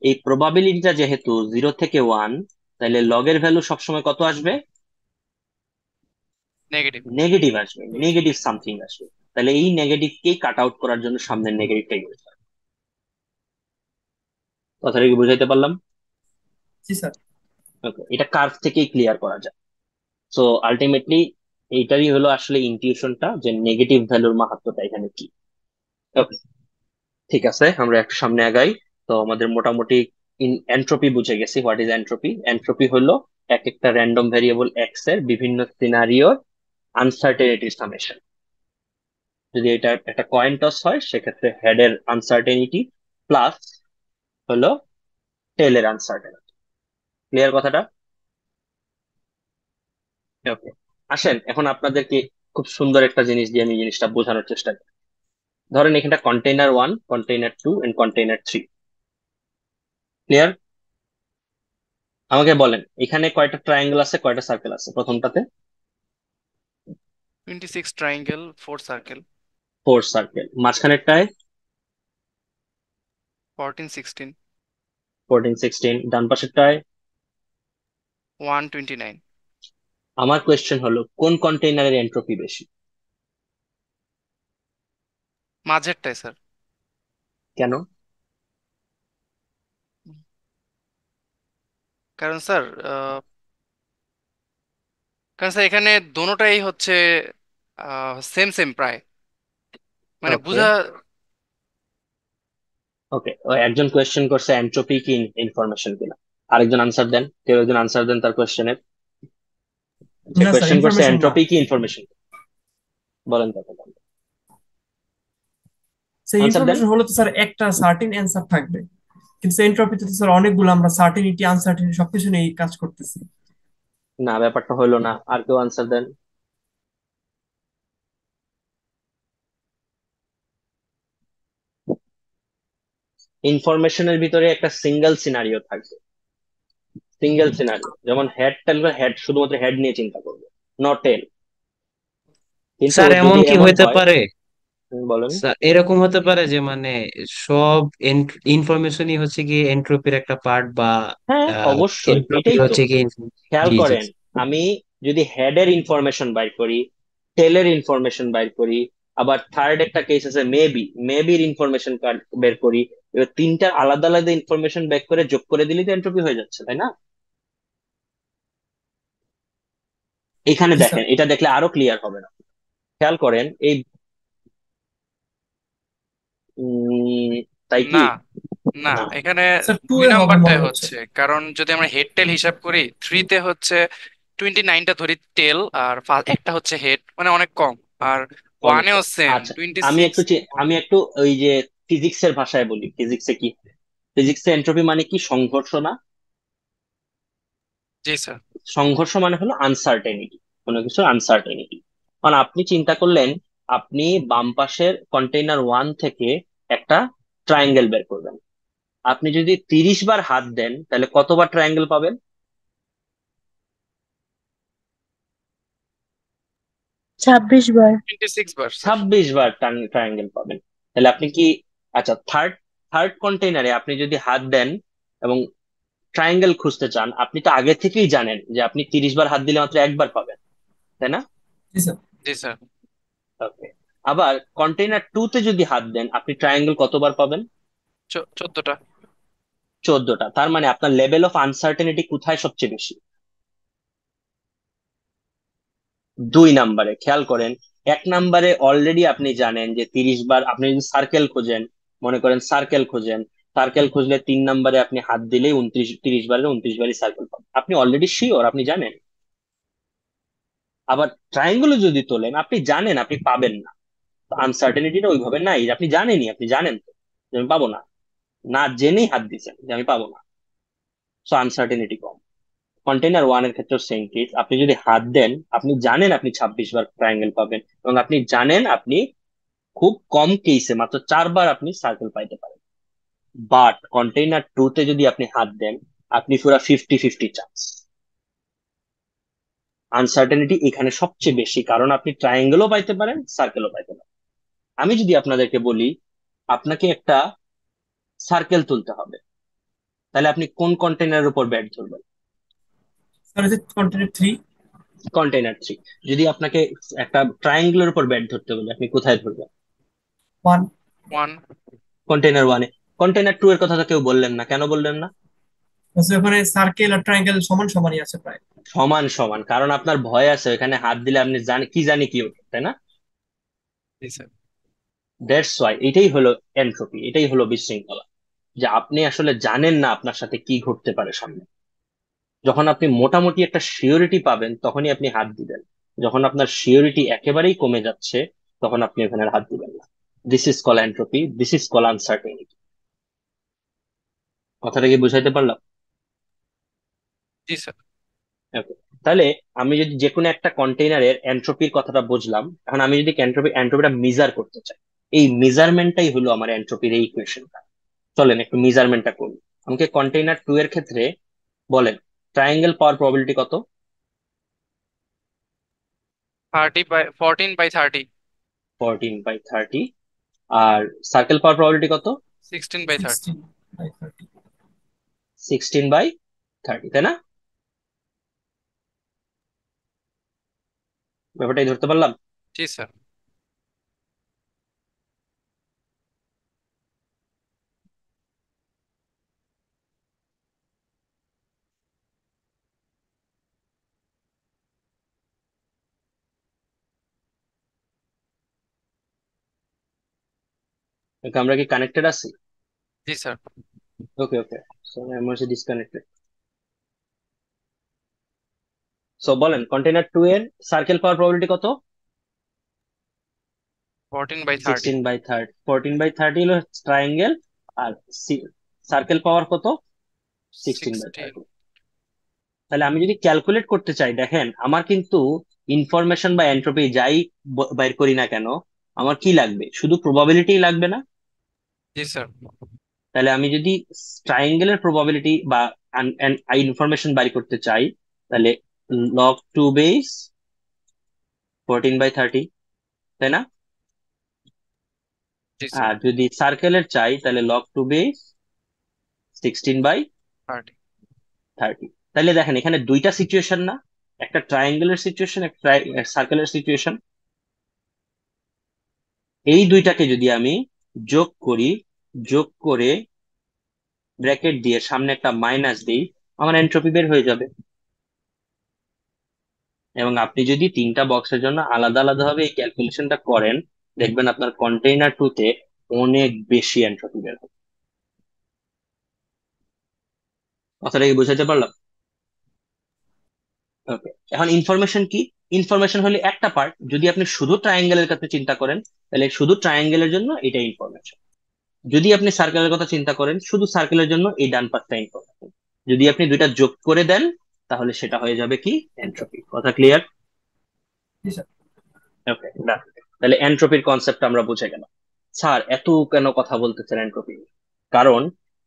এই প্রবাবিলিটিটা যেহেতু 0 থেকে 1, তাহলে লগের ভ্যালু সবসময় কত আসবে? নেগেটিভ। নেগেটিভ আসবে, নেগেটিভ সামথিং আসবে। তাহলে এই নেগেটিভকেই কাট আউট করার জন্য সামনের নেগেটিভটা ইউজ হয়। কথাটা কি বুঝাইতে পারলাম? জি স্যার। ওকে, এটা কার্ভ থেকেই ক্লিয়ার করা যায়। সো আলটিমেটলি এইটারই হলো আসলে ইনটিউশনটা, যে নেগেটিভ ভ্যালুর মাহাত্ম্যটা এখানে কি। ওকে, ঠিক আছে, আমরা একটু সামনে আগাই। তো আমাদের মোটামুটি এন্ট্রপি বুঝে গেছি। What is entropy? এন্ট্রপি হলো এক একটা র্যান্ডম ভেরিয়েবল এক্স এর বিভিন্ন সিনারিওর আনসার্টেনিটি সামেশন। যদি এটা একটা কয়েন টস হয় সেক্ষেত্রে হেডের আনসার্টেনিটি প্লাস হলো টেলের আনসার্টেনিটি। ক্লিয়ার কথাটা? ওকে, আসেন এখন আপনাদেরকে খুব সুন্দর একটা জিনিস দিয়ে আমি জিনিসটা বোঝানোর চেষ্টা করি। ধরেন এখানটা container 1, container 2 and container 3। Clear? আমাকে বলেন এখানে কয়টা ট্রায়াঙ্গেল আছে, কয়টা সার্কেল আছে প্রথমটাতে? 26 ট্রায়াঙ্গেল, 4 সার্কেল। 4 সার্কেল। মাঝখানেরটায় 14 16 14 16। ডান পাশেরটায় 129। আমার কোয়েশ্চেন হলো কোন কন্টেইনারের এন্ট্রপি বেশি? মাঝেরটাই স্যার। কেন? কারণ স্যার এখানে দোনোটাই হচ্ছে সেম সেম প্রায়, মানে ওকে, বুঝা। ওকে, একজন কোয়েশ্চেন করছে এন্ট্রপি কি ইনফরমেশন কিনা, আরেকজন আনসার দেন, কেউ একজন আনসার দেন তার কোয়েশ্চেনের। সে না স্যার, কোয়েশ্চেন করছে ইনফরমেশন না। এন্ট্রপি কি ইনফরমেশন, বলেন তাকে, সেই আনসার দেন। ইনফরমেশন হলে তো স্যার একটা সার্টেন অ্যান্সার থাকবে, কিন্তু এনট্রপিতে তো স্যার অনেকগুলো, আমরা সার্টেনিটি আনসার্টেনিটি সবকিছু নিয়ে কাজ করতেছি। না, ব্যাপারটা হইলো না, আর কেউ আনসার দেন। ইনফরমেশনের ভিতরে একটা সিঙ্গেল সিনারিও থাকবে, সিঙ্গেল সিনারিও। যেমন হেড, টেল, হেড শুধুমাত্র হেড নিয়ে চিন্তা করবে, নট টেল। কিন্তু স্যার এমন যদি কি এমন হইতে হয়, পারে? বলেন। স্যার এরকম হতে পারে যে মানে সব ইনফরমেশনই হচ্ছে কি এন্ট্রপির একটা পার্ট, বা হ্যাঁ, অবশ্যই এন্ট্রপি এটাই তো। হচ্ছে কি খেয়াল জি জি। করেন, আমি যদি হেডের ইনফরমেশন বাইর করি, টেলের ইনফরমেশন বাইর করি, আবার থার্ড একটা কেস আছে মেবির ইনফরমেশন বের করি, এবার তিনটা আলাদা আলাদা ইনফরমেশন বের করে যোগ করে দিলেই তো এন্ট্রপি হয়ে যাচ্ছে, তাই না? এখানে জি স্যার। দেখেন, এটা দেখলে আরো ক্লিয়ার হবে না। খেয়াল করেন এই উম, তাই কি? না না, না, এখানে স্যার টু দুই এ হবে নাম্বারটাই মনে হচ্ছে। হচ্ছে, কারণ যদি আমরা হেড টেল হিসাব করি, থ্রিতে হচ্ছে 29টা ধরি টেল, আর একটা হচ্ছে হেড, মানে অনেক কম। আর অনেক ওয়ানেও কম। সেম আচ্ছা, আমি 26। একটু আমি একটু ওই যে ফিজিক্সের ভাষায় বলি, ফিজিক্সে কি, ফিজিক্সে এন্ট্রপি মানে কি, সংঘর্ষ না? জি স্যার। সংঘর্ষ মানে হলো আনসার্টেনিটি, কোনো কিছুর আনসার্টেনিটি। কারণ আপনি চিন্তা করলেন, আপনি বাম পাশের কন্টেইনার 1 থেকে একটা ট্রায়াঙ্গেল বের করবেন। আপনি যদি 30 বার হাত দেন তাহলে কতবার ট্রায়াঙ্গেল পাবেন? 26 বার। 26 বার স্যার। 26 বার ট্রায়াঙ্গেল পাবেন। তাহলে আপনি কি, আচ্ছা, থার্ড থার্ড কন্টেইনারে আপনি যদি হাত দেন এবং ট্রায়াঙ্গেল খুঁজতে চান, আপনি তো আগে থেকেই জানেন যে আপনি 30 বার হাত দিলে মাত্র একবার পাবেন, তাই না? জি স্যার। জি স্যার। ওকে, আবার কন্টেইনার 2 তে যদি হাত দেন আপনি ট্রায়াঙ্গেল কতবার পাবেন? 14টা। 14টা। তার মানে আপনার লেভেল অফ আনসার্টেনিটি কোথায় সবচেয়ে বেশি? 2 নাম্বারে। খেয়াল করেন, 1 নাম্বারে অলরেডি আপনি জানেন যে 30 বার, আপনি যদি সার্কেল খোঁজেন, মনে করেন সার্কেল খোঁজেন, সার্কেল খুঁজলে 3 নম্বরে আপনি হাত দিলেই 30 বারের 29 বারই সার্কেল পাবেন, আপনি অলরেডি শিওর, আপনি জানেন। আবার ট্রায়াঙ্গেলও যদি তোলেন, আপনি জানেন আপনি পাবেন না, আনসার্টেনিটিটা ওইভাবে নাই যে আপনি জানেনই, আপনি জানেন তো যে আমি পাবো না, না জেনেই হাত দিচ্ছেন যে আমি পাবো না, সো আনসার্টেনিটি কম। কন্টেইনার ওয়ান এর ক্ষেত্রে সেম কেস, আপনি যদি হাত দেন আপনি জানেন আপনি 26 বার ট্রায়াঙ্গেল পাবেন, এবং আপনি জানেন আপনি খুব কম কেসে মাত্র 4 বার আপনি সার্কেল পাইতে পারেন। বাট কন্টেইনার টু তে যদি আপনি হাত দেন, আপনি পুরো 50-50 চান্স। আনসার্টেনিটি এখানে সবচেয়ে বেশি, কারণ আপনি ট্রায়াঙ্গেলও পাইতে পারেন, সার্কেলও পাইতে পারেন। আমি যদি আপনাদেরকে বলি আপনাকে একটা সার্কেল তুলতে হবে, তাহলে আপনি কোন কন্টেইনারের উপর ব্যাট ধরবেন? স্যার হচ্ছে কন্টিনিউ 3। Container three. যদি আপনাকে একটা ট্রায়াঙ্গেলের উপর ব্যাট ধরতে বলি, আপনি কোথায় ধরবেন? 1। 1, কন্টেইনার ওয়ানে। কন্টেইনার টু এর কথা তো কেউ বললেন না, কেন বললেন না? ওখানে সার্কেল আর ট্রায়াঙ্গেল সমান সমানই আছে প্রায়। সমান সমান, কারণ আপনার ভয় আছে এখানে হাত দিলে আপনি জানি কি ওঠে, তাই না? জি স্যার। দ্যাটস ওয়াই, এটাই হলো এনট্রপি, এটাই হলো বিশৃঙ্খলা, যে আপনি আসলে জানেন না আপনার সাথে কি ঘটতে পারে সামনে। যখন আপনি মোটামুটি একটা শিওরিটি পাবেন তখনই আপনি হাত দিবেন, যখন আপনার শিওরিটি একেবারেই কমে যাচ্ছে তখন আপনি ওখানে আর হাত দিবেন না। This is call entropy, this is call uncertainty. কথাটা কি বুঝাইতে পারলাম? জি স্যার। Okay. তাহলে আমি যদি যে কোনো একটা কন্টেইনারের এন্ট্রপির কথাটা বুঝলাম, এখন আমি যদি এন্ট্রপিটা মেজার করতে চাই, এই মেজারমেন্টটাই হলো আমার এন্ট্রপির এই ইকুয়েশনটা। চলেন একটু মেজারমেন্টটা করি। আমাকে কন্টেইনার টু এর ক্ষেত্রে বলেন ট্রায়াঙ্গেল পাওয়ার প্রবাবিলিটি কত? 14/30। 14/30। আর সার্কেল পাওয়ার প্রবাবিলিটি কত? 16/30। 16/30। 16/30, তাই না? ব্যাপারটাই ধরতে পারলাম। জি স্যার। আমরা কি কানেক্টেড আছি? জি sir. Okay okay, so I am also disconnected. So বলেন কন্টেইনার টু এর সার্কেল পাওয়ার প্রবাবিলিটি কত? 14/30। 16/30। 14/30 হলো ট্রায়াঙ্গেল, আর সার্কেল পাওয়ার কত? 16। 16/30। তাহলে আমি যদি ক্যালকুলেট করতে চাই, দেখেন আমার কিন্তু ইনফরমেশন বা এন্ট্রপি যাই বাইর করি না কেন, আমার কি লাগবে? শুধু প্রবাবিলিটি লাগবে না? জি স্যার। তাহলে আমি যদি ট্রায়াঙ্গেলের প্রবাবিলিটি বা ইনফরমেশন বাইর করতে চাই, তাহলে লগ টু বেস 14/30, তাই না? জি স্যার। আর যদি সার্কেলের চাই তাহলে লগ টু বেস 16/30। 30। তাহলে দেখেন এখানে দুইটা সিচুয়েশন না, একটা ট্রায়াঙ্গেলের সিচুয়েশন, একটা সার্কেলের সিচুয়েশন। এই দুইটাকে যদি আমি যোগ করি, যোগ করে ব্র্যাকেট দিয়ে সামনে একটা মাইনাস দিই, আমার এন্ট্রপি বের হয়ে যাবে। এবং আপনি যদি তিনটা বক্সের জন্য আলাদা আলাদা ভাবে এই ক্যালকুলেশনটা করেন, দেখবেন আপনার কন্টেইনার টু তে অনেক বেশি এন্ট্রপি বের হবে। কথাটা কি বুঝাতে পারলাম? ওকে, এখন ইনফরমেশন কি? ইনফরমেশন হলে একটা পার্ট, যদি আপনি শুধু ট্রায়াঙ্গেলের কথা চিন্তা করেন তাহলে শুধু ট্রায়াঙ্গেলের জন্য এটা ইনফরমেশন। যদি আপনি সার্কেলের কথা চিন্তা করেন শুধু সার্কেলের জন্য এই ডান পাশটা ইনফরমেশন। যদি আপনি দুইটা যোগ করে দেন তাহলে সেটা হয়ে যাবে কি? এন্ট্রপি। কথা ক্লিয়ার? জি স্যার। ওকে, তাহলে এন্ট্রপির কনসেপ্ট আমরা বুঝে গেলাম। স্যার এত কেন কথা বলতেছেন এন্ট্রপি? কারণ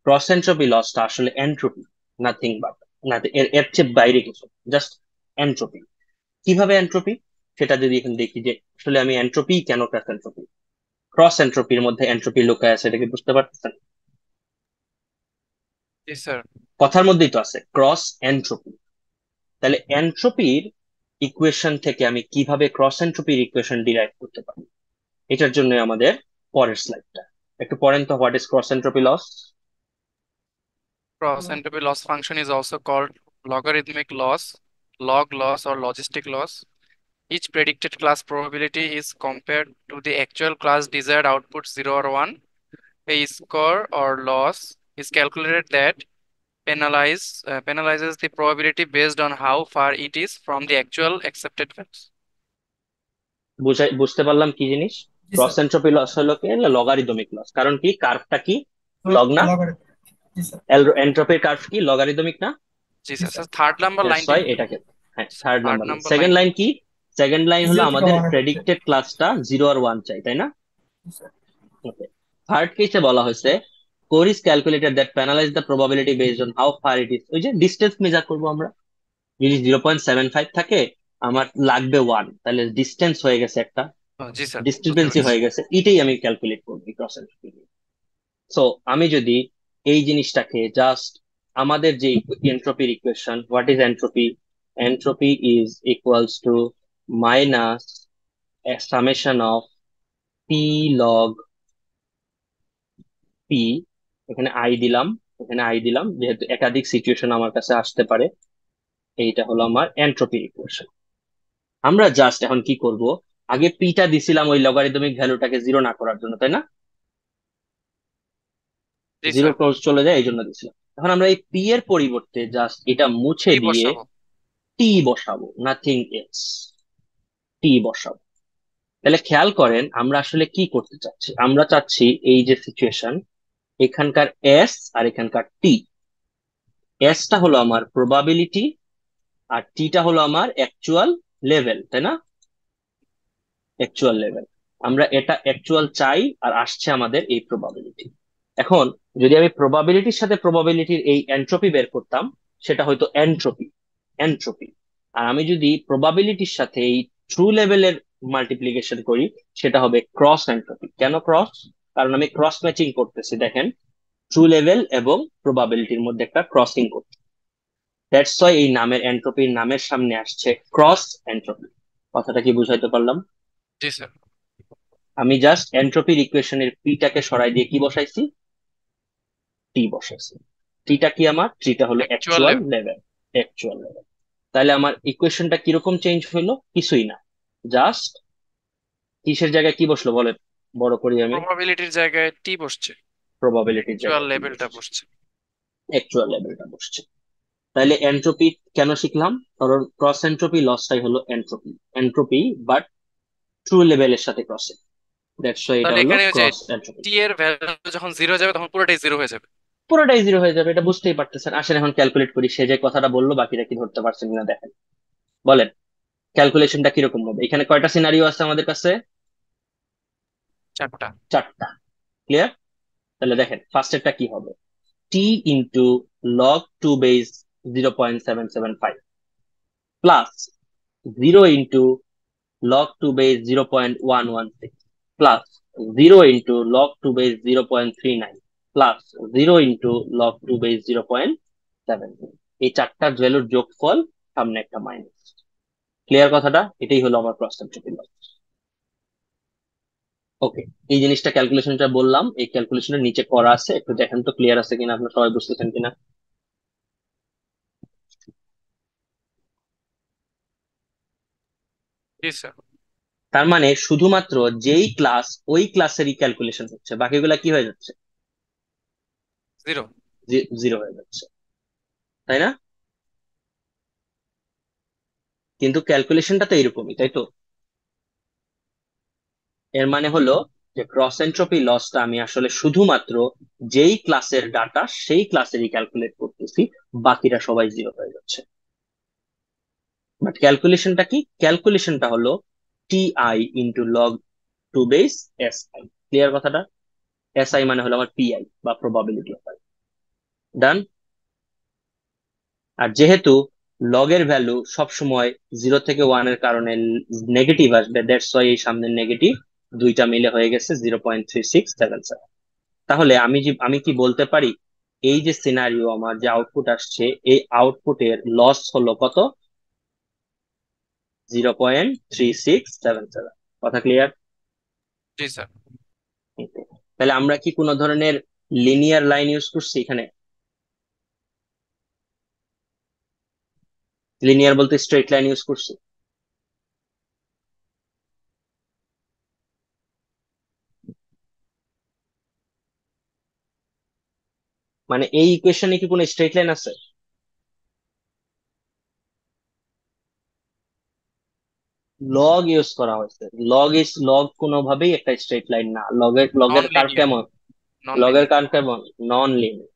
ক্রস এন্ট্রপি লসটা আসলে এন্ট্রপি, নাথিং বাট, না এর এর চেয়ে বাইরে কিছু, জাস্ট এন্ট্রপি। কিভাবে এন্ট্রপি সেটা যদি এখন দেখি, যে আসলে আমি এন্ট্রপি কেন, ক্রস এন্ট্রপির মধ্যে এন্ট্রপি লুকায় আছে, এটা কি বুঝতে পারতেছেন? জি স্যার। কথার মধ্যেই তো আছে ক্রস এন্ট্রপি। তাহলে এন্ট্রপির ইকুয়েশন থেকে আমি কিভাবে ক্রস এন্ট্রপির ইকুয়েশন ডিরাইভ করতে পারি, এটার জন্য আমাদের পরের স্লাইডটা একটু পড়েন তো। What is cross entropy loss? Cross entropy loss function is also called logarithmic loss, log loss, or logistic loss. Each predicted class probability is compared to the actual class desired output 0 or 1. a score or loss is calculated that penalizes the probability based on how far it is from the actual accepted values. বুঝতে পারলাম কি জিনিস? জি cross sir. Entropy loss হলো কি, logarithmic loss. কারণ কি, কার্ভটা কি, log না? লগারিদম। জি স্যার। এন্ট্রপির কার্ভ কি, লগারিদমিক না? জি জি sir. Sir. Third number that's লাইনটি ওয়াই লিখুন। এটাকে, হ্যাঁ third third number line. Number second line. Line কি? সেকেন্ড লাইন হলো 0 থেকে আমাদের 1 এর মধ্যে। প্রেডিক্টেড ক্লাসটা 0 আর 1 চাই, তাই না? জি স্যার। ওকে। থার্ড কেসে বলা হয়েছে core is calculated that penalize the probability based on how far it is. ওই যে ডিস্টেন্স মেজার করবো আমরা, যদি 0.75 থাকে, আমার লাগবে 1, তাহলে ডিস্টেন্স হয়ে গেছে একটা, জি স্যার, বুঝতে ডিস্ক্রিপেন্সি পেরেছি। হয়ে গেছে, এটাই আমি ক্যালকুলেট করবো ক্রস এন্ট্রপি। সো আমি যদি এই জিনিসটাকে জাস্ট আমাদের যে এন্ট্রপির equation, what is entropy? Entropy is equals to minus summation of P log P, এখানে আই দিলাম, এখানে আই দিলাম, যেহেতু একাধিক সিচুয়েশন আমার কাছে আসতে পারে। এইটা হলো আমার এন্ট্রপির ইকুয়েশন। আমরা জাস্ট এখন কি করব, আগে পিটা দিছিলাম ওই লগারিদমিক ভ্যালুটাকে জিরো না করার জন্য, তাই না? জি জিরো স্যার। ক্রস চলে যায় এই জন্য দিছিলাম। এখন আমরা এই পি এর পরিবর্তে জাস্ট এটা মুছে কি দিয়ে বসাবো? টি বসাবো, নাথিং এলস, টি বসাবো। তাহলে খেয়াল করেন আমরা আসলে কি করতে চাচ্ছি। আমরা চাচ্ছি এই যে সিচুয়েশন, এখানকার এস আর এখানকার টি, এসটা হলো আমার প্রবাবিলিটি আর টিটা হলো আমার অ্যাকচুয়াল লেভেল, তাই না? Actual level. আমরা এটা অ্যাকচুয়াল চাই, আর আসছে আমাদের এই প্রবাবিলিটি। এখন যদি আমি প্রবাবিলিটির সাথে প্রবাবিলিটির এই এন্ট্রপি বের করতাম, সেটা হয়তো এন্ট্রপি, এন্ট্রপি। আর আমি যদি প্রবাবিলিটির সাথে এই ট্রু লেভেলের মাল্টিপ্লিকেশন করি, সেটা হবে ক্রস এন্ট্রপি। কেন ক্রস? কারণ আমি ক্রস ম্যাচিং করতেছি, দেখেন, ট্রু লেভেল এবং প্রবাবিলিটির মধ্যে একটা ক্রসিং করতে। দ্যাটস ওয়াই এই নামের, এন্ট্রপির নামের সামনে আসছে ক্রস এন্ট্রপি। কথাটা কি বুঝাইতে পারলাম? জি স্যার। আমি জাস্ট এন্ট্রপির ইকুয়েশনের পিটাকে সরাই দিয়ে কি বসাইছি, টি বসাইছি। টিটা কি আমার? টিটা হলো actual actual level. Level, actual level. তাহলে আমার ইকুয়েশনটা কিরকম চেঞ্জ হইলো? কিছুই না, জাস্ট কিসের জায়গায় কি বসলো বলেন, বড় করি আমি, প্রবাবিলিটির জায়গায় টি বসছে, প্রবাবিলিটির অ্যাকচুয়াল জায়গায় টি লেভেলটা বসছে, বসছে। অ্যাকচুয়াল লেভেলটা বসছে। তাহলে এন্ট্রপি কেন শিখলাম? কারণ ক্রস এন্ট্রপি লসটাই হলো এন্ট্রপি, এন্ট্রপি বাট ট্রু লেভেলের সাথে ক্রসে। দ্যাটস ওয়াই এটা তাহলে হলো এখানে ওই যে ক্রস এন্ট্রপি। টি এর ভ্যালু যখন জিরো যাবে তখন পুরোটাই জিরো হয়ে যাবে। পুরোটাই জিরো হয়ে যাবে, এটা বুঝতেই পারতেছেন। আসেন এখন ক্যালকুলেট করি। সে যে কথাটা বললো, বাকিটা কি ধরতে পারছেন কিনা দেখেন, বলেন ক্যালকুলেশনটা কিরকম হবে। এখানে কয়টা সিনারিও আছে আমাদের কাছে? 4টা। 4টা। ক্লিয়ার? তাহলে দেখেন ফার্স্টেরটা কি হবে, T into log two base 0.775 plus 0 into log 2 base 0.116 plus 0 into log 2 base 0.39 plus 0 into log 2 base 0.7। এই চারটার ভ্যালুর যোগফল, সামনে একটা মাইনাস। ক্লিয়ার কথাটা? এটাই হলো আমার ক্রস এন্ট্রপি লস। ওকে, এই জিনিসটা ক্যালকুলেশনটা বললাম, এই ক্যালকুলেশনের নিচে করা আছে, একটু দেখেন তো ক্লিয়ার আছে কিনা, আপনারা সবাই বুঝতেছেন কিনা। জি স্যার। তার মানে শুধুমাত্র যেই ক্লাস, ওই ক্লাসেরই ক্যালকুলেশন হচ্ছে, বাকিগুলা কি হয়ে যাচ্ছে? জিরো। জিরো হয়ে যাচ্ছে, তাই না? কিন্তু ক্যালকুলেশনটা তো এরকমই, তাই তো? এর মানে হলো যে ক্রস এন্ট্রপি লসটা আমি আসলে শুধুমাত্র যেই ক্লাসের ডাটা, সেই ক্লাসেরই ক্যালকুলেট করতেছি, বাকিরা সবাই জিরো হয়ে যাচ্ছে। বাট ক্যালকুলেশনটা কি? ক্যালকুলেশনটা হলো T I into log two base S I. Clear কথাটা? এস আই মানে হলো আমার পিআই বা প্রবাবিলিটি অফ আই। ডান? আর যেহেতু লগের ভ্যালু সবসময় 0 থেকে 1 এর কারণে নেগেটিভ আসবে, দ্যাটস ওয়াই এই সামনের নেগেটিভ দুইটা মিলে হয়ে গেছে 0.3677। তাহলে আমি কি বলতে পারি, এই যে সিনারিও আমার যে আউটপুট আসছে, এই আউটপুটের লস হলো কত? 0.3677। কথা ক্লিয়ার? জি স্যার। তাহলে আমরা কি কোনো ধরনের লিনিয়ার লাইন ইউজ করছি এখানে? লিনিয়ার বলতে স্ট্রেট লাইন ইউজ করছি? মানে এই ইকুয়েশনে কি কোনো স্ট্রেট লাইন আছে? লগ ইউজ করা হয়েছে। লগ কোনোভাবেই একটা স্ট্রেট লাইন না। লগের নন লগের কার্ভ লিনিয়ার। কেমন? নন লগের লিনিয়ার। কার্ভ কেমন? Non linear.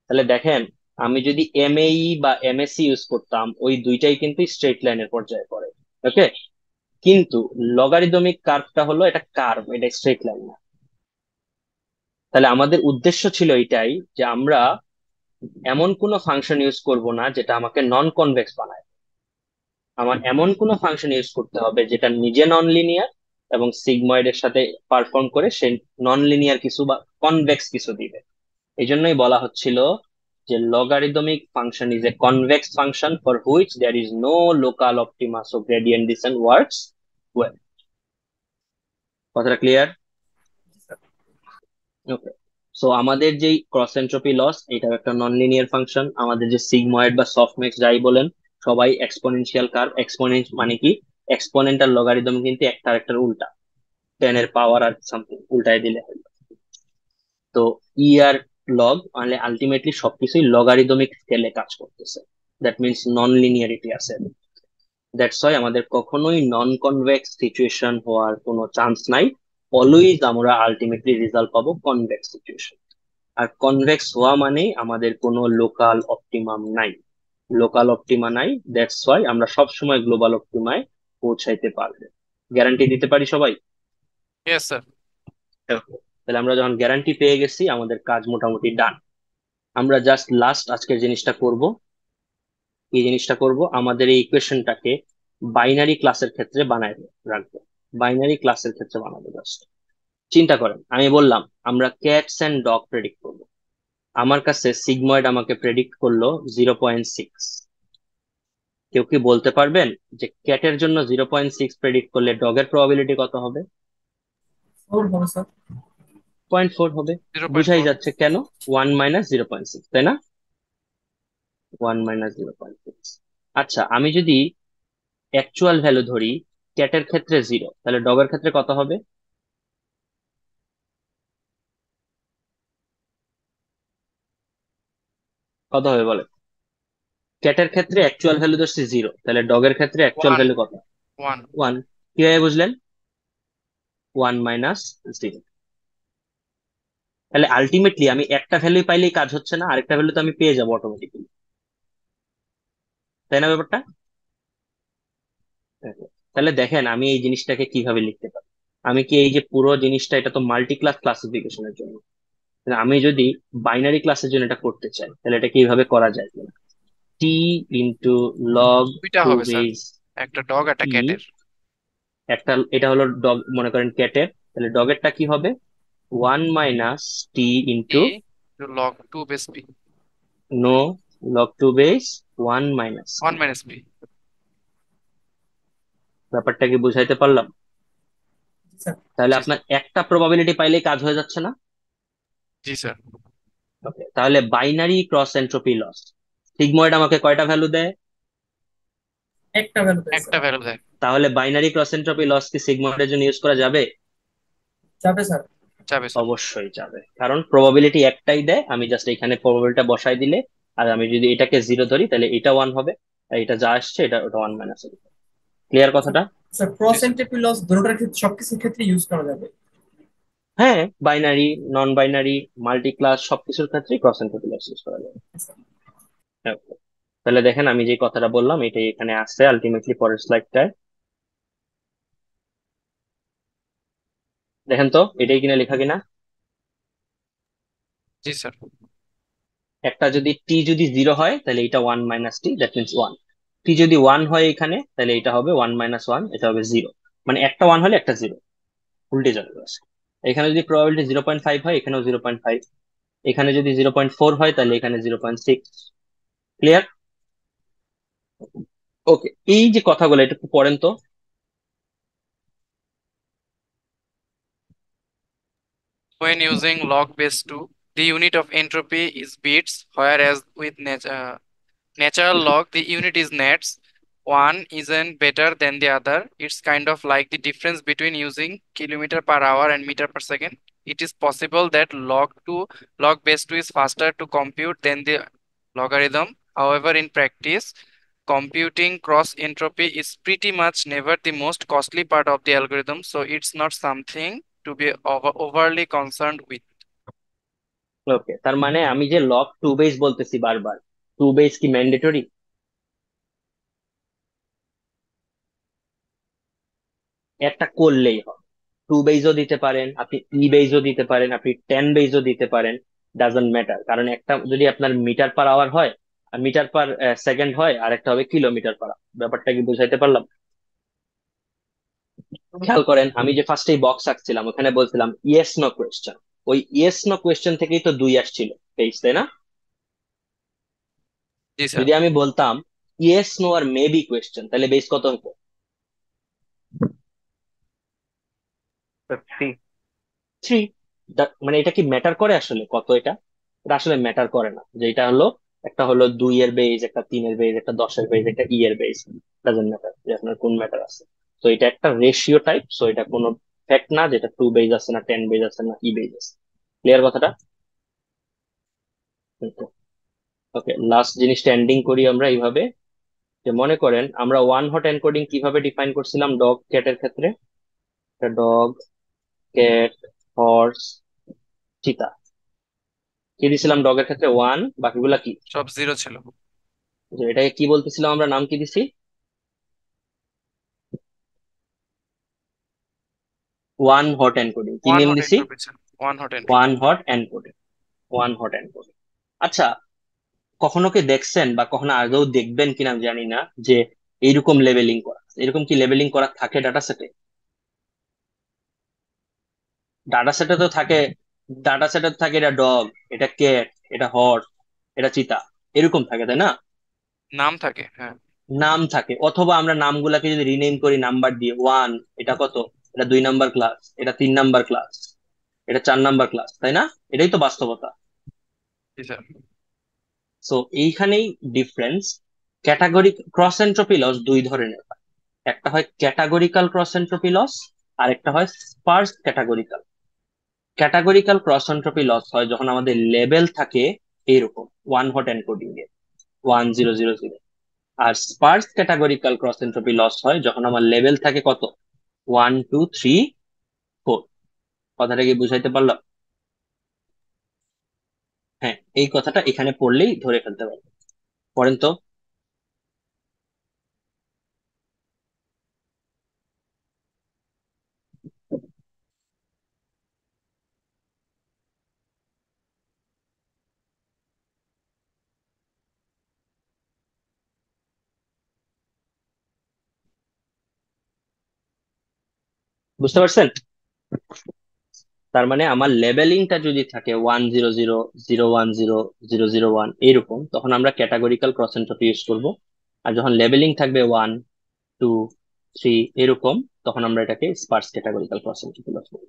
তাহলে দেখেন, আমি যদি এমএই বা এমএসসি ইউজ করতাম, ওই দুইটাই কিন্তু স্ট্রেট লাইনের পর্যায়ে পড়ে। ওকে, কিন্তু লগারিদমিক কার্ভটা হলো এটা কার্ভ, এটা স্ট্রেট লাইন না। তাহলে আমাদের উদ্দেশ্য ছিল এটাই যে আমরা এমন কোনো ফাংশন ইউজ করব না যেটা আমাকে নন কনভেক্স বানায়। আমার এমন কোনো ফাংশন ইউজ করতে হবে যেটা নিজে নন লিনিয়ার এবং সিগময়েডের সাথে পারফর্ম করে সে নন লিনিয়ার কিছু বা কনভেক্স কিছু দিবে। এই জন্যই বলা হচ্ছিল যে logarithmic function is a convex function for which there is no local optima, so gradient descent works well. কথাটা ক্লিয়ার? ওকে, সো আমাদের যেই ক্রস এন্ট্রপি লস, এটা একটা নন লিনিয়ার ফাংশন। আমাদের যে সিগময়েড বা সফটম্যাক্স যাই বলেন, সবাই এক্সপোনেনশিয়াল কার্ভ। এক্সপোনেন্ট মানে কি? এক্সপোনেন্ট আর লগারিদম কিন্তু একটা আরেকটার উল্টা, 10 এর পাওয়ার আর সামথিং উল্টায় দিলে হয়। তো ই আর লগ মানে আলটিমেটলি সবকিছুই লগারিদমিক স্কেলে কাজ করতেছে। দ্যাট মিনস নন লিনিয়ারিটি আছে। দ্যাটস ওয়াই আমাদের কখনোই নন কনভেক্স সিচুয়েশন হওয়ার কোনো চান্স নাই। অলওয়েজ আমরা আলটিমেটলি রেজাল্ট পাবো কনভেক্স সিচুয়েশন। আর কনভেক্স হওয়া মানে আমাদের কোনো লোকাল অপটিমাম নাই। লোকাল অপটিমা নাই, দ্যাটস ওয়াই আমরা সবসময় গ্লোবাল অপটিমায় পৌঁছাইতে পারবো। গ্যারান্টি দিতে পারি সবাই? Yes sir. Okay. তাহলে আমরা যখন গ্যারান্টি পেয়ে গেছি, আমাদের কাজ মোটামুটি ডান। আমরা জাস্ট লাস্ট আজকের জিনিসটা করব। এই জিনিসটা করব, আমাদের এই ইকুয়েশনটাকে বাইনারি ক্লাসের ক্ষেত্রে বানায় রাখবো। বাইনারি ক্লাসের ক্ষেত্রে বানাবো জাস্ট। চিন্তা করেন, আমি বললাম আমরা ক্যাটস এন্ড ডগ প্রেডিক্ট করবো। আমার কাছে সিগময়েড আমাকে প্রেডিক্ট করলো 0.6। কেউ কি বলতে পারবেন যে ক্যাটের জন্য 0.6 প্রেডিক্ট করলে ডগের প্রবাবিলিটি কত হবে? 4 হবে স্যার। 0.4 হবে। জিরো পয়েন্ট বুঝাই ফোর যাচ্ছে কেন, 1 - 0.6, তাই না? 1 - 0.6। আচ্ছা, আমি যদি অ্যাকচুয়াল ভ্যালু ধরি, ক্যাটের ক্ষেত্রে 0, তাহলে ডগের ক্ষেত্রে কত হবে? কত হবে বলে? ক্যাটের ক্ষেত্রে অ্যাকচুয়াল ভ্যালু ধরছি 0, তাহলে ডগের ক্ষেত্রে অ্যাকচুয়াল ওয়ান। ভ্যালু কত? ওয়ান। 1। কিভাবে বুঝলেন? 1 - 0। তাহলে আলটিমেটলি আমি একটা ভ্যালু পাইলেই কাজ হচ্ছে না, আরেকটা ভ্যালু তো আমি পেয়ে যাবো অটোমেটিক্যালি, তাই না ব্যাপারটা? Okay. তাহলে দেখেন আমি এই জিনিসটাকে কিভাবে লিখতে পারি। আমি কি এই যে পুরো জিনিসটা, এটা তো মাল্টি ক্লাস ক্লাসিফিকেশনের জন্য, কিন্তু আমি যদি বাইনারি ক্লাসের জন্য এটা করতে চাই, তাহলে এটা কিভাবে করা যায়? টি ইন্টু লগ দুইটা টু হবে স্যার, বেস একটা ডগ একটা ই। ক্যাটের। একটা, এটা হলো ডগ মনে করেন ক্যাটের, তাহলে ডগেরটা কি হবে? 1 - T T into log two base P. No, log two base 1 - T। One minus P. ব্যাপারটা কি বুঝাইতে পারলাম? জি স্যার। তাহলে জি আপনার স্যার। একটা প্রবাবিলিটি পাইলেই কাজ হয়ে যাচ্ছে না? জি স্যার। ওকে, তাহলে binary cross entropy loss, sigmoid আমাকে কয়টা ভ্যালু দেয়? একটা ভ্যালু দেয় একটা স্যার। ভ্যালু দেয়। তাহলে বাইনারি ক্রস এন্ট্রপি লস কি সিগময়েডের জন্য ইউজ করা যাবে? যাবে স্যার। যাবে স্যার। অবশ্যই যাবে, কারণ প্রবাবিলিটি একটাই দেয়। আমি জাস্ট এখানে প্রবাবিলিটিটা বসাই দিলে, আর আমি যদি এটাকে 0 ধরি, তাহলে এটা 1 হবে, আর এটা যা আসছে এটা ওটা 1 - হবে। ক্লিয়ার কথাটা? স্যার জি ক্রস স্যার। এন্ট্রপি লস দুটোটার ক্ষেত্রে সবকিছুর ক্ষেত্রে ইউজ করা যাবে। হ্যাঁ, বাইনারি, নন বাইনারি, মাল্টি ক্লাস সবকিছুর ক্ষেত্রেই ক্রস এন্ট্রপি লস ইউজ করা যাবে। হ্যাঁ, okay. তাহলে দেখেন আমি যে কথাটা বললাম এটাই এখানে আসছে আলটিমেটলি পরের স্লাইডটায়। দেখেন তো এটাই কিনা লেখা কিনা। জি স্যার। একটা যদি টি যদি 0 হয়, তাহলে এটা 1 - T, দ্যাট মিনস 1। টি যদি 1 হয় এখানে, তাহলে এটা হবে 1 - 1, এটা হবে 0। মানে একটা 1 হলে একটা 0, উল্টে যাবে ব্যাস। এখানে যদি প্রবাবিলিটি 0.5 হয়, এখানেও 0.5। এখানে যদি 0.4 হয়, তাহলে এখানে 0.6। ক্লিয়ার? ওকে, এই যে কথাগুলো এটা একটু পড়েন তো। When using log base 2, the unit of entropy is bits, whereas with natural log, the unit is nets. One isn't better than the other. It's kind of like the difference between using kilometer per hour and meter per second. it is possible that log base 2 is faster to compute than the logarithm. However, in practice, computing cross entropy is pretty much never the most costly part of the algorithm, so it's not something to be overly concerned with. ওকে, তার মানে আমি যে log two base বলতেছি বারবার, two base কি mandatory? একটা করলেই হবে। টু বেজও দিতে পারেন আপনি, ই বেজও দিতে পারেন আপনি, 10 বেজও দিতে পারেন, ডাজন্ট ম্যাটার। কারণ একটা যদি আপনার মিটার পার আওয়ার হয় আর মিটার পার সেকেন্ড হয়, আর একটা হবে কিলোমিটার পার আওয়ার। ব্যাপারটা কি বুঝাইতে পারলাম? খেয়াল করেন, আমি যে ফার্স্টেই বক্স আঁকছিলাম ওখানে বলছিলাম ইয়েস নো কোয়েশ্চেন। ওই ইয়েস নো কোয়েশ্চেন থেকেই তো 2 আসছিল পেজ, তাই না? জি স্যার। যদি আমি বলতাম ইয়েস নো আর মেবি কোয়েশ্চেন, তাহলে বেস কত হতো? 3। 3। মানে এটা কি ম্যাটার করে আসলে কত? এটা এটা আসলে ম্যাটার করে না। যে এটা হলো, একটা হলো 2 এর বেজ, একটা 3-এর বেজ, একটা 10-এর বেজ, একটা ই এর বেজ, ডাজন্ট ম্যাটার যে আপনার কোন ম্যাটার আছে। তো এটা একটা রেশিও টাইপ, সো এটা কোনো ফ্যাক্ট না যেটা 2 বেজ আছে না 10 বেজ আছে না ই বেজ আছে। ক্লিয়ার কথাটা? ওকে, লাস্ট জিনিসটা এন্ডিং করি আমরা এইভাবে, যে মনে করেন আমরা ওয়ান হট এনকোডিং কিভাবে ডিফাইন করছিলাম ডগ ক্যাটের ক্ষেত্রে। ডগ, ক্যাট, হর্স, চিতা। কি দিছিলাম ডগের ক্ষেত্রে? 1, বাকিগুলা কি? সব 0 ছিল। যে এটাকে কি বলতেছিলাম আমরা, নাম কি দিছি? One hot encoding. কি ওয়ান নেম হট দিছি? এনট্রপি ছিল, one hot entropy. One hot encoding. One hot encoding. আচ্ছা, কখনো কি দেখছেন বা কখনো আগেও দেখবেন কিনা আমি জানি না, যে এইরকম লেবেলিং করা, এরকম কি লেবেলিং করা থাকে ডাটা সেটে? ডাটা সেটে তো থাকে। ডাটা সেটে থাকে এটা ডগ, এটা ক্যাট, এটা হর্স, এটা চিতা, এরকম থাকে, তাই না? নাম থাকে, হ্যাঁ। নাম থাকে, অথবা আমরা নামগুলাকে যদি রিনেম করি নাম্বার দিয়ে, 1 এটা কত, এটা 2 নাম্বার ক্লাস, এটা 3 নাম্বার ক্লাস, এটা 4 নাম্বার ক্লাস, তাই না? এটাই তো বাস্তবতা। জি স্যার। সো এইখানেই difference. Category cross entropy loss 2 ধরনের হয়। একটা হয় ক্যাটাগরিক্যাল ক্রস এন্ট্রপি লস, আর একটা হয় sparse categorical. Categorical cross entropy loss হয় যখন আমাদের লেবেল থাকে এইরকম ওয়ান হট এনকোডিং এর 1000। আর sparse categorical cross entropy loss হয় যখন আমার লেভেল থাকে কত, 1 2 3 4। কথাটা কি বুঝাইতে পারলাম? হ্যাঁ, এই কথাটা এখানে পড়লেই ধরে ফেলতে পারবে। পড়েন তো। বুঝতে পারছেন? তার মানে আমার লেবেলিংটা যদি থাকে 1 0 0 0 1 0 0 0 1 এইরকম, তখন আমরা ক্যাটাগরিক্যাল ক্রস এন্ট্রপি ইউজ করবো। আর যখন লেবেলিং থাকবে 1 2 3 এরকম, তখন আমরা এটাকে Spurs categorical cross entropy use করবো।